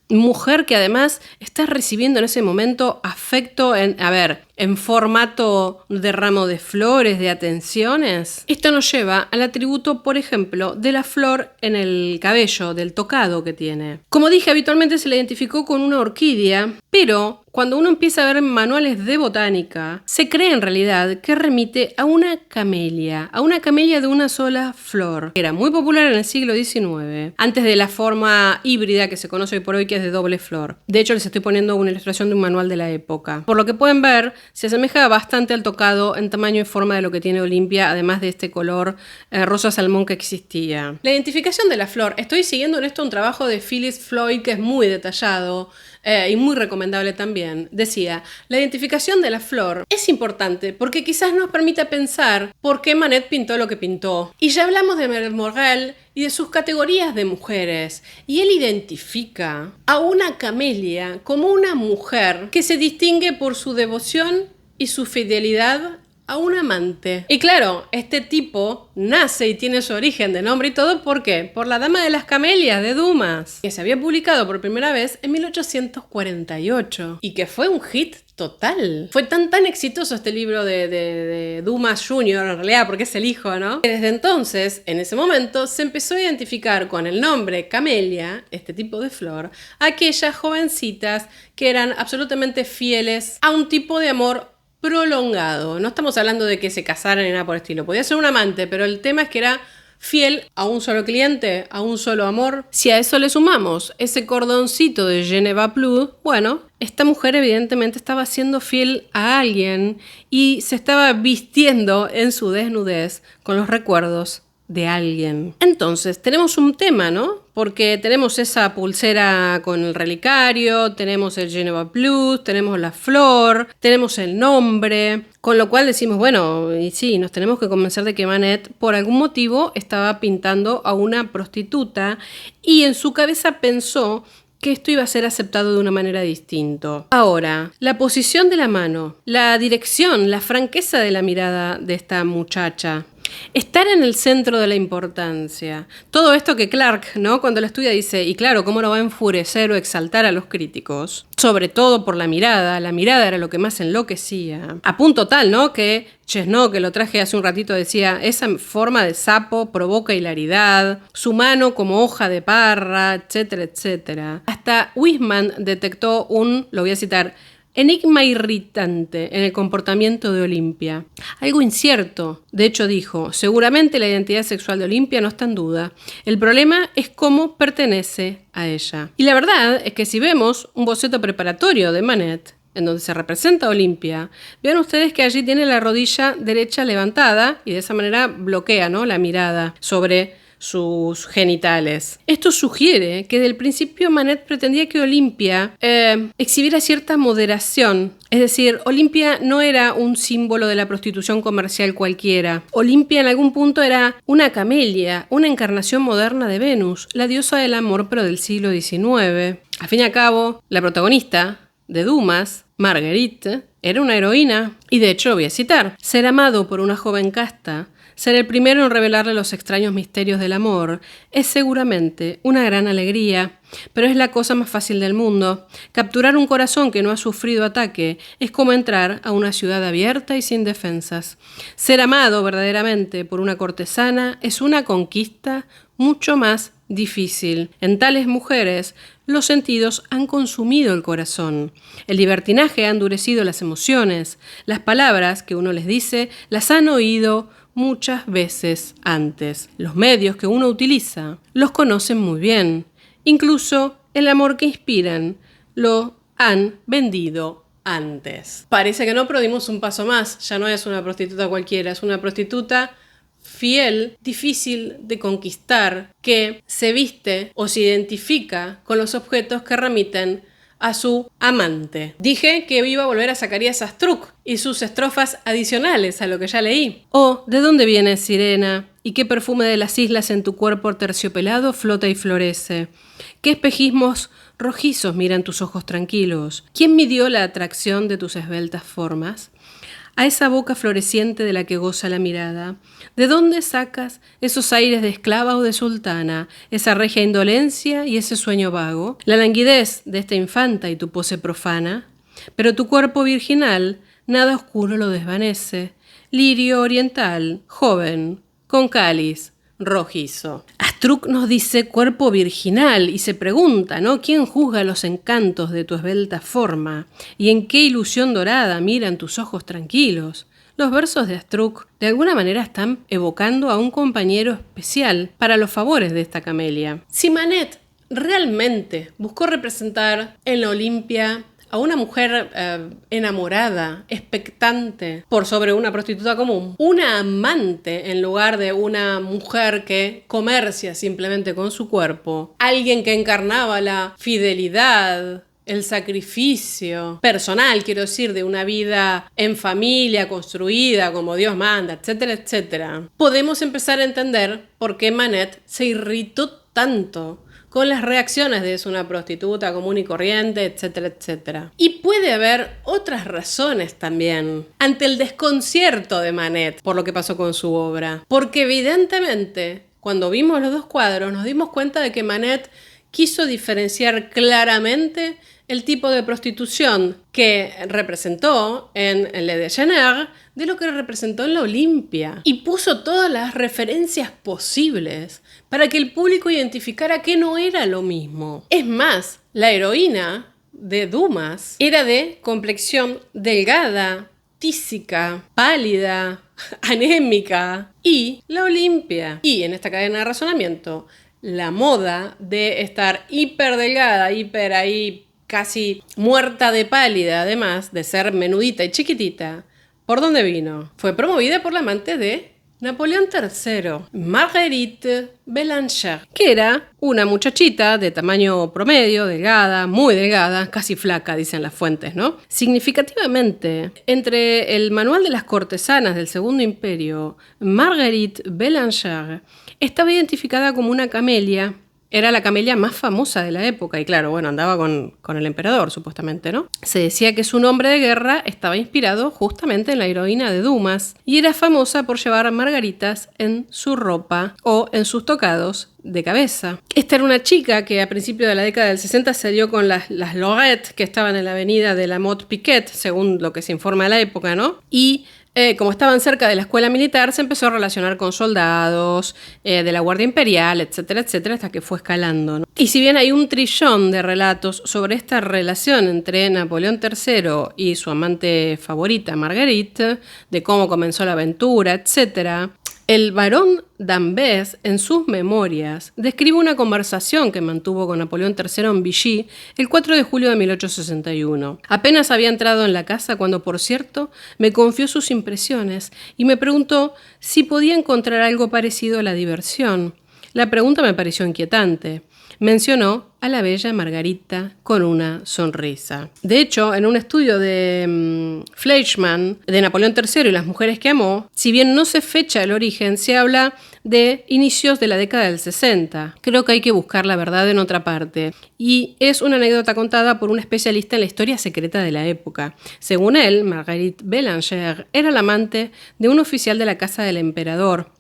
que además está recibiendo en ese momento afecto en formato de ramo de flores, de atenciones. Esto nos lleva al atributo, por ejemplo, de la flor en el cabello, del tocado que tiene. Como dije, habitualmente se la identificó con una orquídea, pero cuando uno empieza a ver manuales de botánica, se cree en realidad que remite a una camelia de una sola flor. Era muy popular en el siglo XIX, antes de la forma híbrida que se conoce hoy por hoy, que es de doble flor. De hecho, les estoy poniendo una ilustración de un manual de la época. Por lo que pueden ver, se asemeja bastante al tocado en tamaño y forma de lo que tiene Olimpia, además de este color rosa salmón que existía. La identificación de la flor. Estoy siguiendo en esto un trabajo de Phyllis Floyd que es muy detallado y muy recomendable también. Decía, la identificación de la flor es importante porque quizás nos permita pensar por qué Manet pintó lo que pintó. Y ya hablamos de Morel y de sus categorías de mujeres. Y él identifica a una camelia como una mujer que se distingue por su devoción y su fidelidad a un amante. Y claro, este tipo nace y tiene su origen de nombre y todo, ¿por qué? Por La Dama de las Camelias de Dumas, que se había publicado por primera vez en 1848 y que fue un hit total. Fue tan exitoso este libro de Dumas Jr., en realidad, porque es el hijo, ¿no? Que desde entonces, en ese momento, se empezó a identificar con el nombre camelia, este tipo de flor, a aquellas jovencitas que eran absolutamente fieles a un tipo de amor prolongado. No estamos hablando de que se casaran ni nada por el estilo. Podía ser un amante, pero el tema es que era fiel a un solo cliente, a un solo amor. Si a eso le sumamos ese cordoncito de Je ne vais plus, bueno, esta mujer evidentemente estaba siendo fiel a alguien y se estaba vistiendo en su desnudez con los recuerdos de alguien. Entonces, tenemos un tema, ¿no? Porque tenemos esa pulsera con el relicario, tenemos el Je ne vais plus, tenemos la flor, tenemos el nombre, con lo cual decimos, bueno, y sí, nos tenemos que convencer de que Manet, por algún motivo, estaba pintando a una prostituta y en su cabeza pensó que esto iba a ser aceptado de una manera distinta. Ahora, la posición de la mano, la dirección, la franqueza de la mirada de esta muchacha, estar en el centro de la importancia. Todo esto que Clark, ¿no?, cuando lo estudia dice, y claro, ¿cómo no va a enfurecer o exaltar a los críticos? Sobre todo por la mirada era lo que más enloquecía. A punto tal, ¿no?, que Chesneau, que lo traje hace un ratito, decía, esa forma de sapo provoca hilaridad, su mano como hoja de parra, etcétera, etcétera. Hasta Huysmans detectó lo voy a citar, enigma irritante en el comportamiento de Olimpia. Algo incierto. De hecho dijo, seguramente la identidad sexual de Olimpia no está en duda. El problema es cómo pertenece a ella. Y la verdad es que si vemos un boceto preparatorio de Manet, en donde se representa a Olimpia, vean ustedes que allí tiene la rodilla derecha levantada y de esa manera bloquea, ¿no?, la mirada sobre sus genitales. Esto sugiere que del principio Manet pretendía que Olimpia exhibiera cierta moderación. Es decir, Olimpia no era un símbolo de la prostitución comercial cualquiera. Olimpia en algún punto era una camelia, una encarnación moderna de Venus, la diosa del amor pero del siglo XIX. Al fin y al cabo, la protagonista de Dumas, Marguerite, era una heroína. Y de hecho lo voy a citar. Ser amado por una joven casta, ser el primero en revelarle los extraños misterios del amor, es seguramente una gran alegría, pero es la cosa más fácil del mundo. Capturar un corazón que no ha sufrido ataque es como entrar a una ciudad abierta y sin defensas. Ser amado verdaderamente por una cortesana es una conquista mucho más difícil. En tales mujeres, los sentidos han consumido el corazón. El libertinaje ha endurecido las emociones. Las palabras que uno les dice las han oído muchas veces antes. Los medios que uno utiliza los conocen muy bien. Incluso el amor que inspiran lo han vendido antes. Parece que no, pero dimos un paso más. Ya no es una prostituta cualquiera, es una prostituta fiel, difícil de conquistar, que se viste o se identifica con los objetos que remiten a su amante. Dije que iba a volver a Zacarías Astruc y sus estrofas adicionales a lo que ya leí. Oh, ¿de dónde vienes, sirena? ¿Y qué perfume de las islas en tu cuerpo terciopelado flota y florece? ¿Qué espejismos rojizos miran tus ojos tranquilos? ¿Quién midió la atracción de tus esbeltas formas? A esa boca floreciente de la que goza la mirada, ¿de dónde sacas esos aires de esclava o de sultana, esa regia indolencia y ese sueño vago? La languidez de esta infanta y tu pose profana, pero tu cuerpo virginal nada oscuro lo desvanece, lirio oriental, joven, con cáliz rojizo. Astruc nos dice cuerpo virginal y se pregunta, ¿no? ¿Quién juzga los encantos de tu esbelta forma? ¿Y en qué ilusión dorada miran tus ojos tranquilos? Los versos de Astruc de alguna manera están evocando a un compañero especial para los favores de esta camelia. Si Manet realmente buscó representar en la Olimpia a una mujer enamorada, expectante, por sobre una prostituta común, una amante en lugar de una mujer que comercia simplemente con su cuerpo, alguien que encarnaba la fidelidad, el sacrificio personal, quiero decir, de una vida en familia, construida como Dios manda, etcétera, etcétera, podemos empezar a entender por qué Manet se irritó tanto con las reacciones de es una prostituta común y corriente, etcétera, etcétera. Y puede haber otras razones también ante el desconcierto de Manet por lo que pasó con su obra. Porque evidentemente, cuando vimos los dos cuadros, nos dimos cuenta de que Manet quiso diferenciar claramente el tipo de prostitución que representó en Le Déjeuner de lo que representó en la Olimpia. Y puso todas las referencias posibles para que el público identificara que no era lo mismo. Es más, la heroína de Dumas era de complexión delgada, tísica, pálida, anémica. Y la Olimpia. Y en esta cadena de razonamiento, la moda de estar hiper delgada, hiper ahí casi muerta de pálida, además de ser menudita y chiquitita, ¿por dónde vino? Fue promovida por la amante de Napoleón III, Marguerite Belanger, que era una muchachita de tamaño promedio, delgada, muy delgada, casi flaca, dicen las fuentes, ¿no? Significativamente, entre el manual de las cortesanas del Segundo Imperio, Marguerite Belanger estaba identificada como una camelia. Era la camelia más famosa de la época y claro, bueno, andaba con el emperador supuestamente, ¿no? Se decía que su nombre de guerra estaba inspirado justamente en la heroína de Dumas y era famosa por llevar margaritas en su ropa o en sus tocados de cabeza. Esta era una chica que a principios de la década del 60 se dio con las Lorettes que estaban en la avenida de la Motte Piquet, según lo que se informa de la época, ¿no? Y como estaban cerca de la escuela militar, se empezó a relacionar con soldados de la Guardia Imperial, etcétera, etcétera, hasta que fue escalando, ¿no? Y si bien hay un trillón de relatos sobre esta relación entre Napoleón III y su amante favorita, Marguerite, de cómo comenzó la aventura, etcétera, el barón d'Ambès, en sus memorias, describe una conversación que mantuvo con Napoleón III en Vichy el 4 de julio de 1861. Apenas había entrado en la casa cuando, por cierto, me confió sus impresiones y me preguntó si podía encontrar algo parecido a la diversión. La pregunta me pareció inquietante. Mencionó a la bella Margarita con una sonrisa. De hecho, en un estudio de Fleischmann, de Napoleón III y las mujeres que amó, si bien no se fecha el origen, se habla de inicios de la década del 60. Creo que hay que buscar la verdad en otra parte. Y es una anécdota contada por un especialista en la historia secreta de la época. Según él, Marguerite Bélanger era la amante de un oficial de la casa del emperador,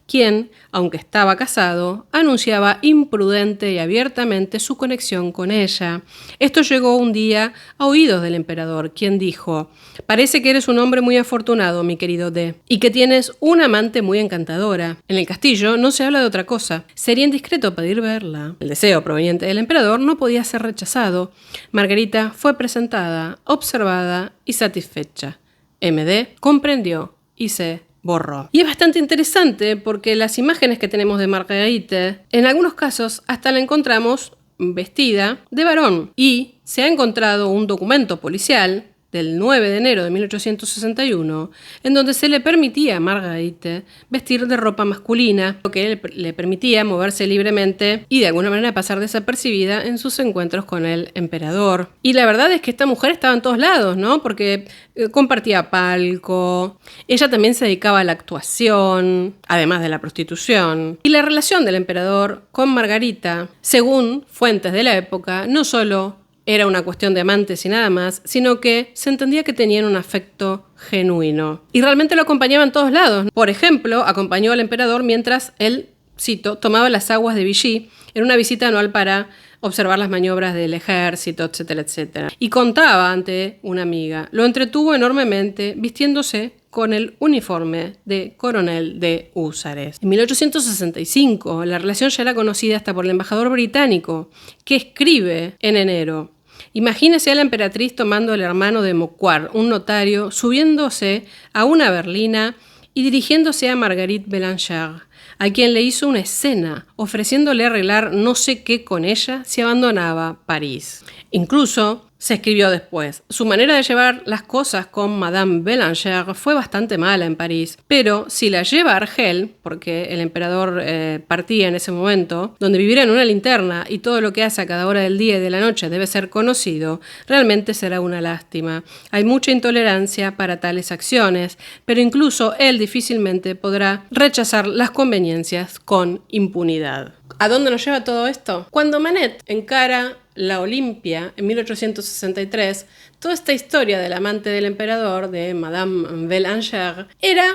quien, aunque estaba casado, anunciaba imprudente y abiertamente su conexión con ella. Esto llegó un día a oídos del emperador, quien dijo: «Parece que eres un hombre muy afortunado, mi querido D, y que tienes una amante muy encantadora. En el castillo no se habla de otra cosa. Sería indiscreto pedir verla». El deseo proveniente del emperador no podía ser rechazado. Margarita fue presentada, observada y satisfecha. MD comprendió y se borró. Y es bastante interesante porque las imágenes que tenemos de Marguerite, en algunos casos hasta la encontramos vestida de varón. Y se ha encontrado un documento policial del 9 de enero de 1861, en donde se le permitía a Marguerite vestir de ropa masculina, lo que le permitía moverse libremente y de alguna manera pasar desapercibida en sus encuentros con el emperador. Y la verdad es que esta mujer estaba en todos lados, ¿no? Porque compartía palco, ella también se dedicaba a la actuación, además de la prostitución. Y la relación del emperador con Margarita, según fuentes de la época, no solo era una cuestión de amantes y nada más, sino que se entendía que tenían un afecto genuino. Y realmente lo acompañaba en todos lados. Por ejemplo, acompañó al emperador mientras él, cito, tomaba las aguas de Vichy en una visita anual para observar las maniobras del ejército, etcétera, etcétera. Y contaba ante una amiga. Lo entretuvo enormemente vistiéndose con el uniforme de coronel de húsares. En 1865, la relación ya era conocida hasta por el embajador británico, que escribe en enero: «Imagínese a la emperatriz tomando al hermano de Mauquard, un notario, subiéndose a una berlina y dirigiéndose a Marguerite Bélanger, a quien le hizo una escena, ofreciéndole arreglar no sé qué con ella si abandonaba París». Incluso se escribió después: «Su manera de llevar las cosas con Madame Bélanger fue bastante mala en París, pero si la lleva a Argel», porque el emperador partía en ese momento, «donde vivirá en una linterna y todo lo que hace a cada hora del día y de la noche debe ser conocido, realmente será una lástima. Hay mucha intolerancia para tales acciones, pero incluso él difícilmente podrá rechazar las conveniencias con impunidad». ¿A dónde nos lleva todo esto? Cuando Manet encara la Olimpia en 1863, toda esta historia del amante del emperador, de Madame Bélanger, era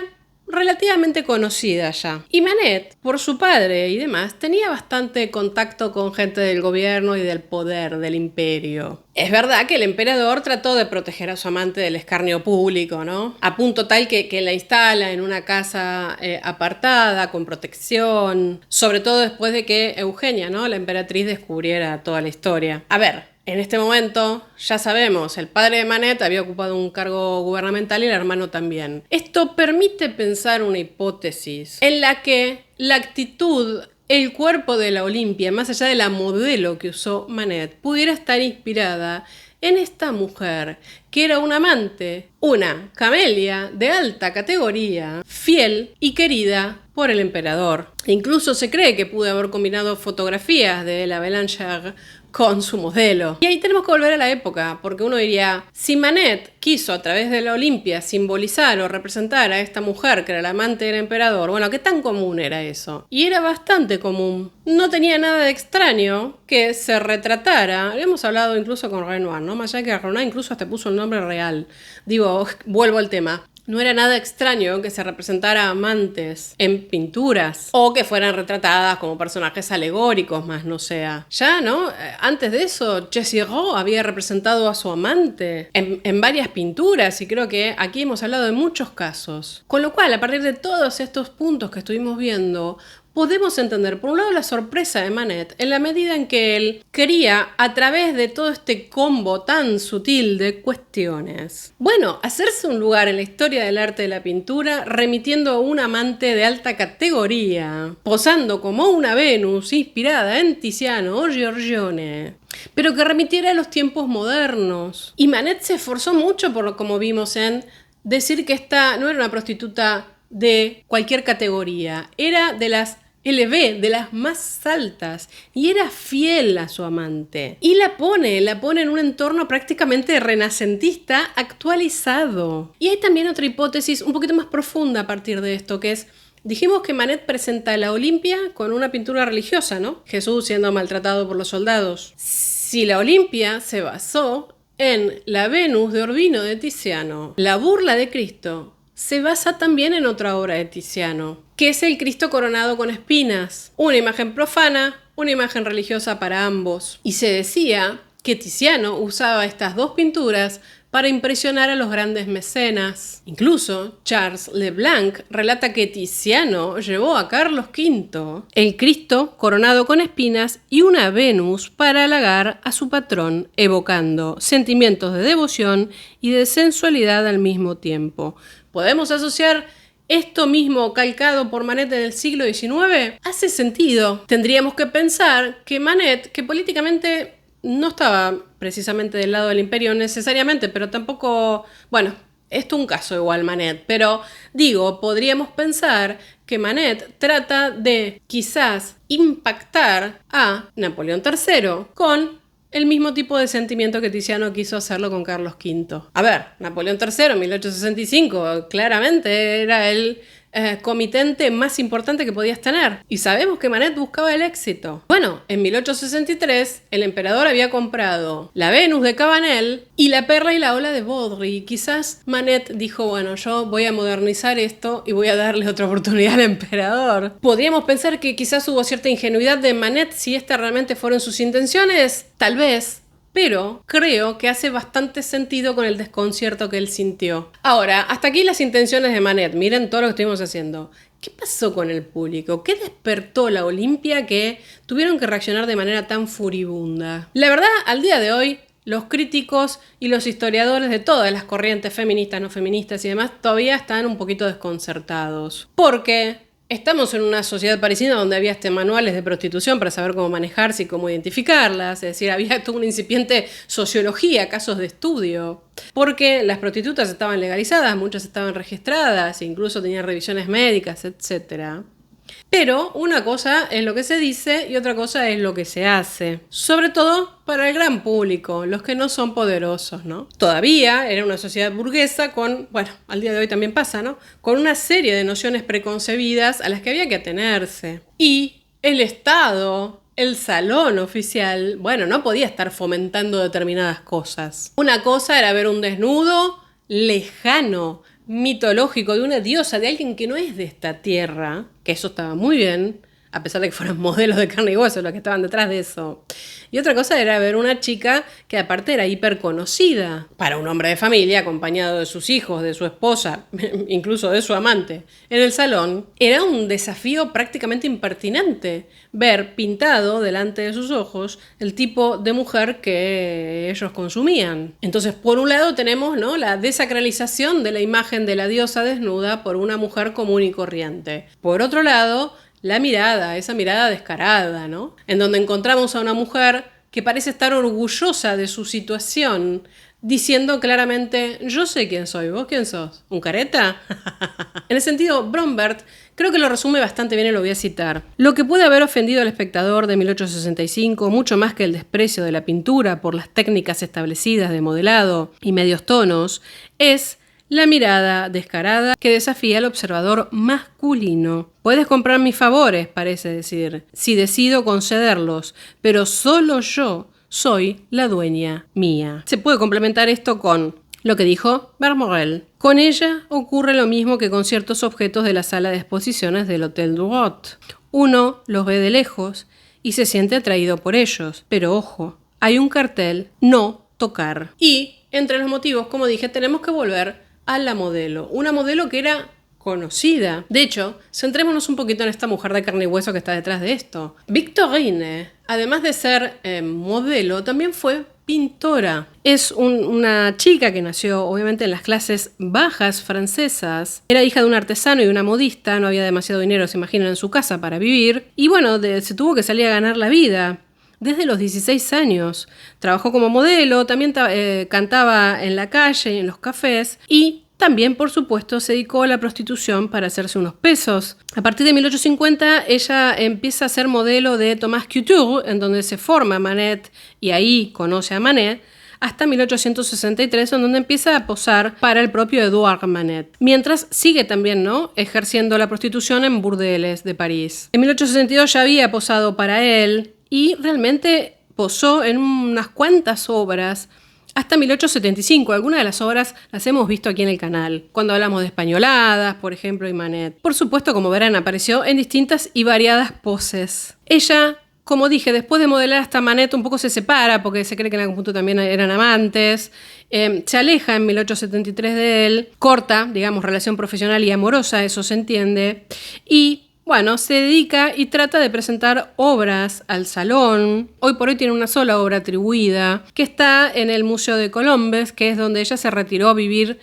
relativamente conocida ya. Y Manet, por su padre y demás, tenía bastante contacto con gente del gobierno y del poder del imperio. Es verdad que el emperador trató de proteger a su amante del escarnio público, ¿no? A punto tal que la instala en una casa apartada, con protección, sobre todo después de que Eugenia, ¿no?, la emperatriz, descubriera toda la historia. A ver, en este momento, ya sabemos, el padre de Manet había ocupado un cargo gubernamental y el hermano también. Esto permite pensar una hipótesis en la que la actitud, el cuerpo de la Olimpia, más allá de la modelo que usó Manet, pudiera estar inspirada en esta mujer, que era una amante, una camelia de alta categoría, fiel y querida por el emperador. Incluso se cree que pudo haber combinado fotografías de la Bélanger con su modelo. Y ahí tenemos que volver a la época, porque uno diría, si Manet quiso a través de la Olimpia simbolizar o representar a esta mujer que era la amante del emperador, bueno, ¿qué tan común era eso? Y era bastante común. No tenía nada de extraño que se retratara. Habíamos hablado incluso con Renoir, ¿no? Más allá que Renoir incluso hasta puso el nombre real. Digo, vuelvo al tema. No era nada extraño que se representara amantes en pinturas o que fueran retratadas como personajes alegóricos, más no sea. Ya, ¿no? Antes de eso, Jessirot había representado a su amante en varias pinturas y creo que aquí hemos hablado de muchos casos. Con lo cual, a partir de todos estos puntos que estuvimos viendo, podemos entender, por un lado, la sorpresa de Manet en la medida en que él quería, a través de todo este combo tan sutil de cuestiones, bueno, hacerse un lugar en la historia del arte de la pintura remitiendo a un amante de alta categoría, posando como una Venus inspirada en Tiziano o Giorgione, pero que remitiera a los tiempos modernos. Y Manet se esforzó mucho, por como vimos, en decir que esta no era una prostituta de cualquier categoría, era de las LV, de las más altas, y era fiel a su amante. Y la pone en un entorno prácticamente renacentista actualizado. Y hay también otra hipótesis un poquito más profunda a partir de esto, que es, dijimos que Manet presenta la Olimpia con una pintura religiosa, ¿no? Jesús siendo maltratado por los soldados. Si la Olimpia se basó en la Venus de Urbino de Tiziano, la burla de Cristo se basa también en otra obra de Tiziano, que es el Cristo coronado con espinas. Una imagen profana, una imagen religiosa para ambos. Y se decía que Tiziano usaba estas dos pinturas para impresionar a los grandes mecenas. Incluso Charles Leblanc relata que Tiziano llevó a Carlos V el Cristo coronado con espinas y una Venus para halagar a su patrón, evocando sentimientos de devoción y de sensualidad al mismo tiempo. ¿Podemos asociar esto mismo calcado por Manet en el siglo XIX? Hace sentido. Tendríamos que pensar que Manet, que políticamente no estaba precisamente del lado del imperio necesariamente, pero tampoco, bueno, esto es un caso igual Manet, pero digo, podríamos pensar que Manet trata de quizás impactar a Napoleón III con el mismo tipo de sentimiento que Tiziano quiso hacerlo con Carlos V. A ver, Napoleón III en 1865 claramente era el comitente más importante que podías tener. Y sabemos que Manet buscaba el éxito. Bueno, en 1863 el emperador había comprado la Venus de Cabanel y la Perla y la Ola de Baudry. Quizás Manet dijo, bueno, yo voy a modernizar esto y voy a darle otra oportunidad al emperador. Podríamos pensar que quizás hubo cierta ingenuidad de Manet si estas realmente fueron sus intenciones. Tal vez. Pero creo que hace bastante sentido con el desconcierto que él sintió. Ahora, hasta aquí las intenciones de Manet. Miren todo lo que estuvimos haciendo. ¿Qué pasó con el público? ¿Qué despertó la Olimpia que tuvieron que reaccionar de manera tan furibunda? La verdad, al día de hoy, los críticos y los historiadores de todas las corrientes feministas, no feministas y demás todavía están un poquito desconcertados. Porque estamos en una sociedad parisina donde había manuales de prostitución para saber cómo manejarse y cómo identificarlas. Es decir, había toda una incipiente sociología, casos de estudio. Porque las prostitutas estaban legalizadas, muchas estaban registradas, incluso tenían revisiones médicas, etc. Pero una cosa es lo que se dice y otra cosa es lo que se hace. Sobre todo para el gran público, los que no son poderosos, ¿no? Todavía era una sociedad burguesa con, bueno, al día de hoy también pasa, ¿no? Con una serie de nociones preconcebidas a las que había que atenerse. Y el Estado, el salón oficial, bueno, no podía estar fomentando determinadas cosas. Una cosa era ver un desnudo lejano, mitológico, de una diosa, de alguien que no es de esta tierra, que eso estaba muy bien, a pesar de que fueran modelos de carne y hueso los que estaban detrás de eso. Y otra cosa era ver una chica que aparte era hiper conocida para un hombre de familia, acompañado de sus hijos, de su esposa, incluso de su amante, en el salón. Era un desafío prácticamente impertinente ver pintado delante de sus ojos el tipo de mujer que ellos consumían. Entonces, por un lado tenemos, ¿no?, la desacralización de la imagen de la diosa desnuda por una mujer común y corriente. Por otro lado, la mirada, esa mirada descarada, ¿no? En donde encontramos a una mujer que parece estar orgullosa de su situación, diciendo claramente, yo sé quién soy, ¿vos quién sos? ¿Un careta? En ese sentido, Bromberg creo que lo resume bastante bien y lo voy a citar. Lo que puede haber ofendido al espectador de 1865, mucho más que el desprecio de la pintura por las técnicas establecidas de modelado y medios tonos, es la mirada descarada que desafía al observador masculino. Puedes comprar mis favores, parece decir, si decido concederlos, pero solo yo soy la dueña mía. Se puede complementar esto con lo que dijo Vermorel. Con ella ocurre lo mismo que con ciertos objetos de la sala de exposiciones del Hotel du Rot. Uno los ve de lejos y se siente atraído por ellos, pero ojo, hay un cartel, no tocar. Y entre los motivos, como dije, tenemos que volver a la modelo. Una modelo que era conocida. De hecho, centrémonos un poquito en esta mujer de carne y hueso que está detrás de esto. Victorine, además de ser modelo, también fue pintora. Es una chica que nació obviamente en las clases bajas francesas. Era hija de un artesano y una modista. No había demasiado dinero, se imaginan, en su casa para vivir. Y bueno, se tuvo que salir a ganar la vida. Desde los 16 años trabajó como modelo, también cantaba en la calle, en los cafés y también, por supuesto, se dedicó a la prostitución para hacerse unos pesos. A partir de 1850, ella empieza a ser modelo de Thomas Couture, en donde se forma Manet, y ahí conoce a Manet, hasta 1863, en donde empieza a posar para el propio Edouard Manet. Mientras sigue también, ¿no?, ejerciendo la prostitución en burdeles de París. En 1862 ya había posado para él y realmente posó en unas cuantas obras hasta 1875. Algunas de las obras las hemos visto aquí en el canal, cuando hablamos de españoladas, por ejemplo, y Manet. Por supuesto, como verán, apareció en distintas y variadas poses. Ella, como dije, después de modelar hasta Manet, un poco se separa porque se cree que en algún punto también eran amantes. Se aleja en 1873 de él, corta, digamos, relación profesional y amorosa, eso se entiende. Y bueno, se dedica y trata de presentar obras al salón. Hoy por hoy tiene una sola obra atribuida, que está en el Museo de Colombes, que es donde ella se retiró a vivir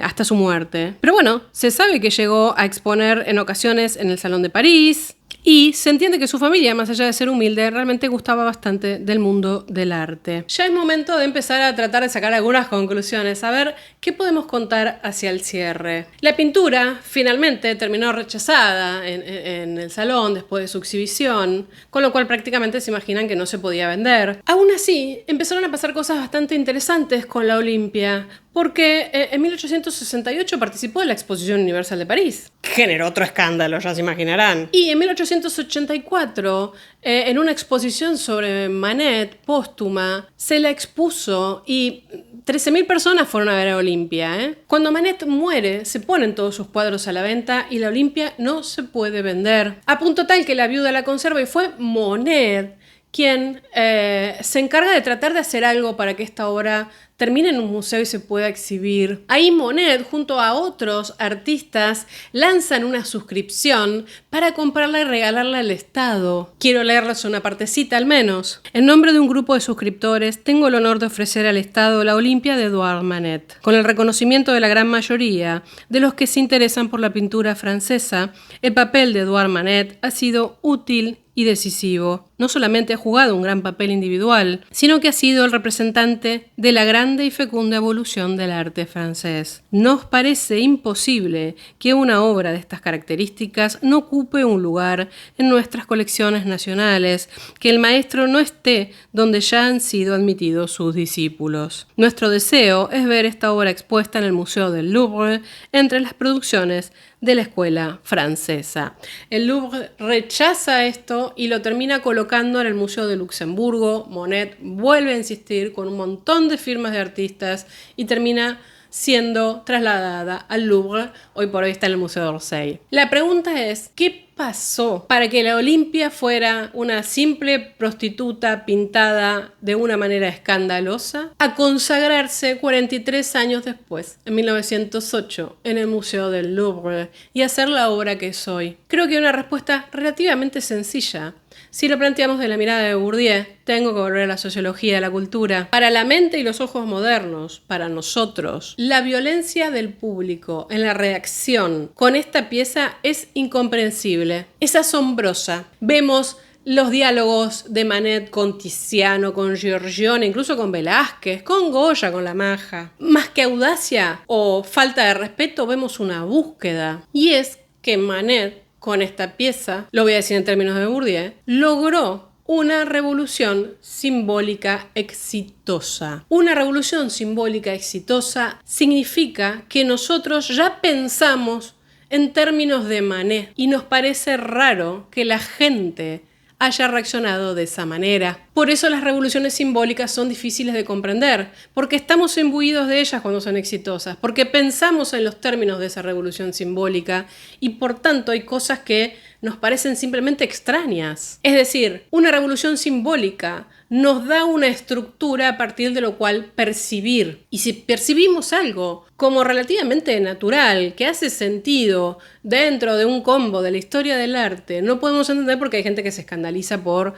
hasta su muerte. Pero bueno, se sabe que llegó a exponer en ocasiones en el Salón de París, y se entiende que su familia, más allá de ser humilde, realmente gustaba bastante del mundo del arte. Ya es momento de empezar a tratar de sacar algunas conclusiones, a ver qué podemos contar hacia el cierre. La pintura finalmente terminó rechazada en el salón después de su exhibición, con lo cual prácticamente se imaginan que no se podía vender. Aún así, empezaron a pasar cosas bastante interesantes con la Olimpia, porque en 1868 participó en la Exposición Universal de París. Generó otro escándalo, ya se imaginarán. Y en 1884, en una exposición sobre Manet, póstuma, se la expuso y 13.000 personas fueron a ver a Olimpia. Cuando Manet muere, se ponen todos sus cuadros a la venta y la Olimpia no se puede vender. A punto tal que la viuda la conserva y fue Monet quien se encarga de tratar de hacer algo para que esta obra termine en un museo y se pueda exhibir. Ahí Monet, junto a otros artistas, lanzan una suscripción para comprarla y regalarla al Estado. Quiero leerles una partecita al menos. En nombre de un grupo de suscriptores, tengo el honor de ofrecer al Estado la Olimpia de Edouard Manet. Con el reconocimiento de la gran mayoría de los que se interesan por la pintura francesa, el papel de Edouard Manet ha sido útil y decisivo. No solamente ha jugado un gran papel individual, sino que ha sido el representante de la grande y fecunda evolución del arte francés. ¿Nos parece imposible que una obra de estas características no ocupe un lugar en nuestras colecciones nacionales, que el maestro no esté donde ya han sido admitidos sus discípulos? Nuestro deseo es ver esta obra expuesta en el Museo del Louvre entre las producciones de la escuela francesa. El Louvre rechaza esto y lo termina colocando en el Museo de Luxemburgo. Monet vuelve a insistir con un montón de firmas de artistas y termina siendo trasladada al Louvre. Hoy por hoy está en el Museo d'Orsay. La pregunta es, ¿qué pasó para que la Olimpia fuera una simple prostituta pintada de una manera escandalosa a consagrarse 43 años después, en 1908, en el Museo del Louvre y hacer la obra que es hoy? Creo que hay una respuesta relativamente sencilla. Si lo planteamos de la mirada de Bourdieu, tengo que volver a la sociología de la cultura. Para la mente y los ojos modernos, para nosotros, la violencia del público en la reacción con esta pieza es incomprensible, es asombrosa. Vemos los diálogos de Manet con Tiziano, con Giorgione, incluso con Velázquez, con Goya, con La Maja. Más que audacia o falta de respeto, vemos una búsqueda. Y es que Manet, con esta pieza, lo voy a decir en términos de Bourdieu, logró una revolución simbólica exitosa. Una revolución simbólica exitosa significa que nosotros ya pensamos en términos de Manet y nos parece raro que la gente haya reaccionado de esa manera. Por eso las revoluciones simbólicas son difíciles de comprender, porque estamos imbuidos de ellas cuando son exitosas, porque pensamos en los términos de esa revolución simbólica y por tanto hay cosas que nos parecen simplemente extrañas. Es decir, una revolución simbólica nos da una estructura a partir de lo cual percibir. Y si percibimos algo como relativamente natural, que hace sentido dentro de un combo de la historia del arte, no podemos entender por qué hay gente que se escandaliza por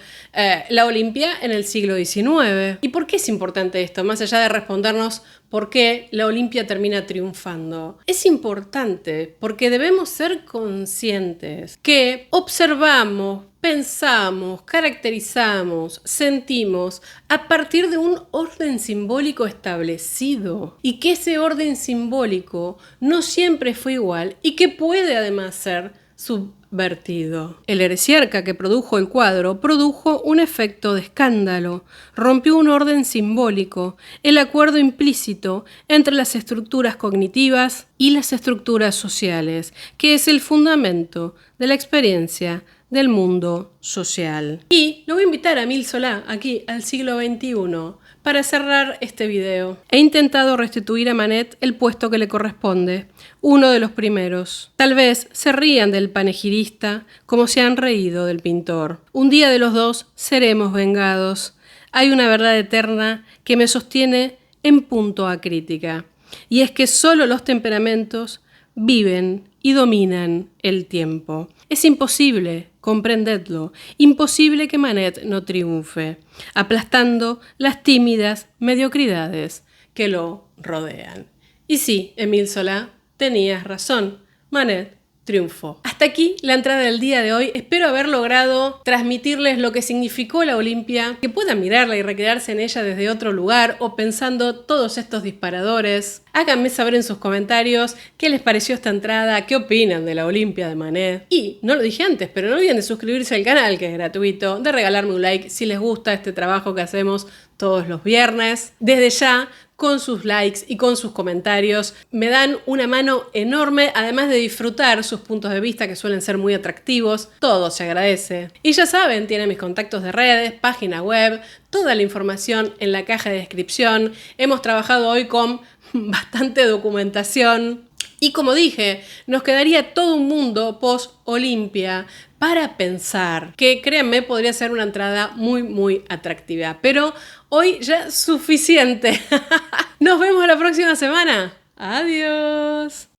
la Olimpia en el siglo XIX. ¿Y por qué es importante esto? Más allá de respondernos por qué la Olimpia termina triunfando. Es importante porque debemos ser conscientes que observamos, pensamos, caracterizamos, sentimos a partir de un orden simbólico establecido y que ese orden simbólico no siempre fue igual y que puede además ser subvertido. El heresiarca que produjo el cuadro produjo un efecto de escándalo, rompió un orden simbólico, el acuerdo implícito entre las estructuras cognitivas y las estructuras sociales, que es el fundamento de la experiencia del mundo social. Y lo voy a invitar a Émile Zola, aquí al siglo XXI, para cerrar este video. He intentado restituir a Manet el puesto que le corresponde, uno de los primeros. Tal vez se rían del panegirista como se han reído del pintor. Un día de los dos seremos vengados. Hay una verdad eterna que me sostiene en punto a crítica, y es que solo los temperamentos viven y dominan el tiempo. Es imposible, comprendedlo, imposible que Manet no triunfe, aplastando las tímidas mediocridades que lo rodean. Y sí, Émile Zola, tenías razón, Manet triunfó. Hasta aquí la entrada del día de hoy. Espero haber logrado transmitirles lo que significó la Olimpia, que puedan mirarla y recrearse en ella desde otro lugar o pensando todos estos disparadores. Háganme saber en sus comentarios qué les pareció esta entrada, qué opinan de la Olimpia de Manet. Y, no lo dije antes, pero no olviden de suscribirse al canal, que es gratuito, de regalarme un like si les gusta este trabajo que hacemos todos los viernes. Desde ya, con sus likes y con sus comentarios, me dan una mano enorme, además de disfrutar sus puntos de vista que suelen ser muy atractivos. Todo se agradece. Y ya saben, tienen mis contactos de redes, página web, toda la información en la caja de descripción. Hemos trabajado hoy con bastante documentación. Y como dije, nos quedaría todo un mundo post-Olimpia para pensar, que créanme podría ser una entrada muy atractiva. Pero hoy ya suficiente. Nos vemos la próxima semana. Adiós.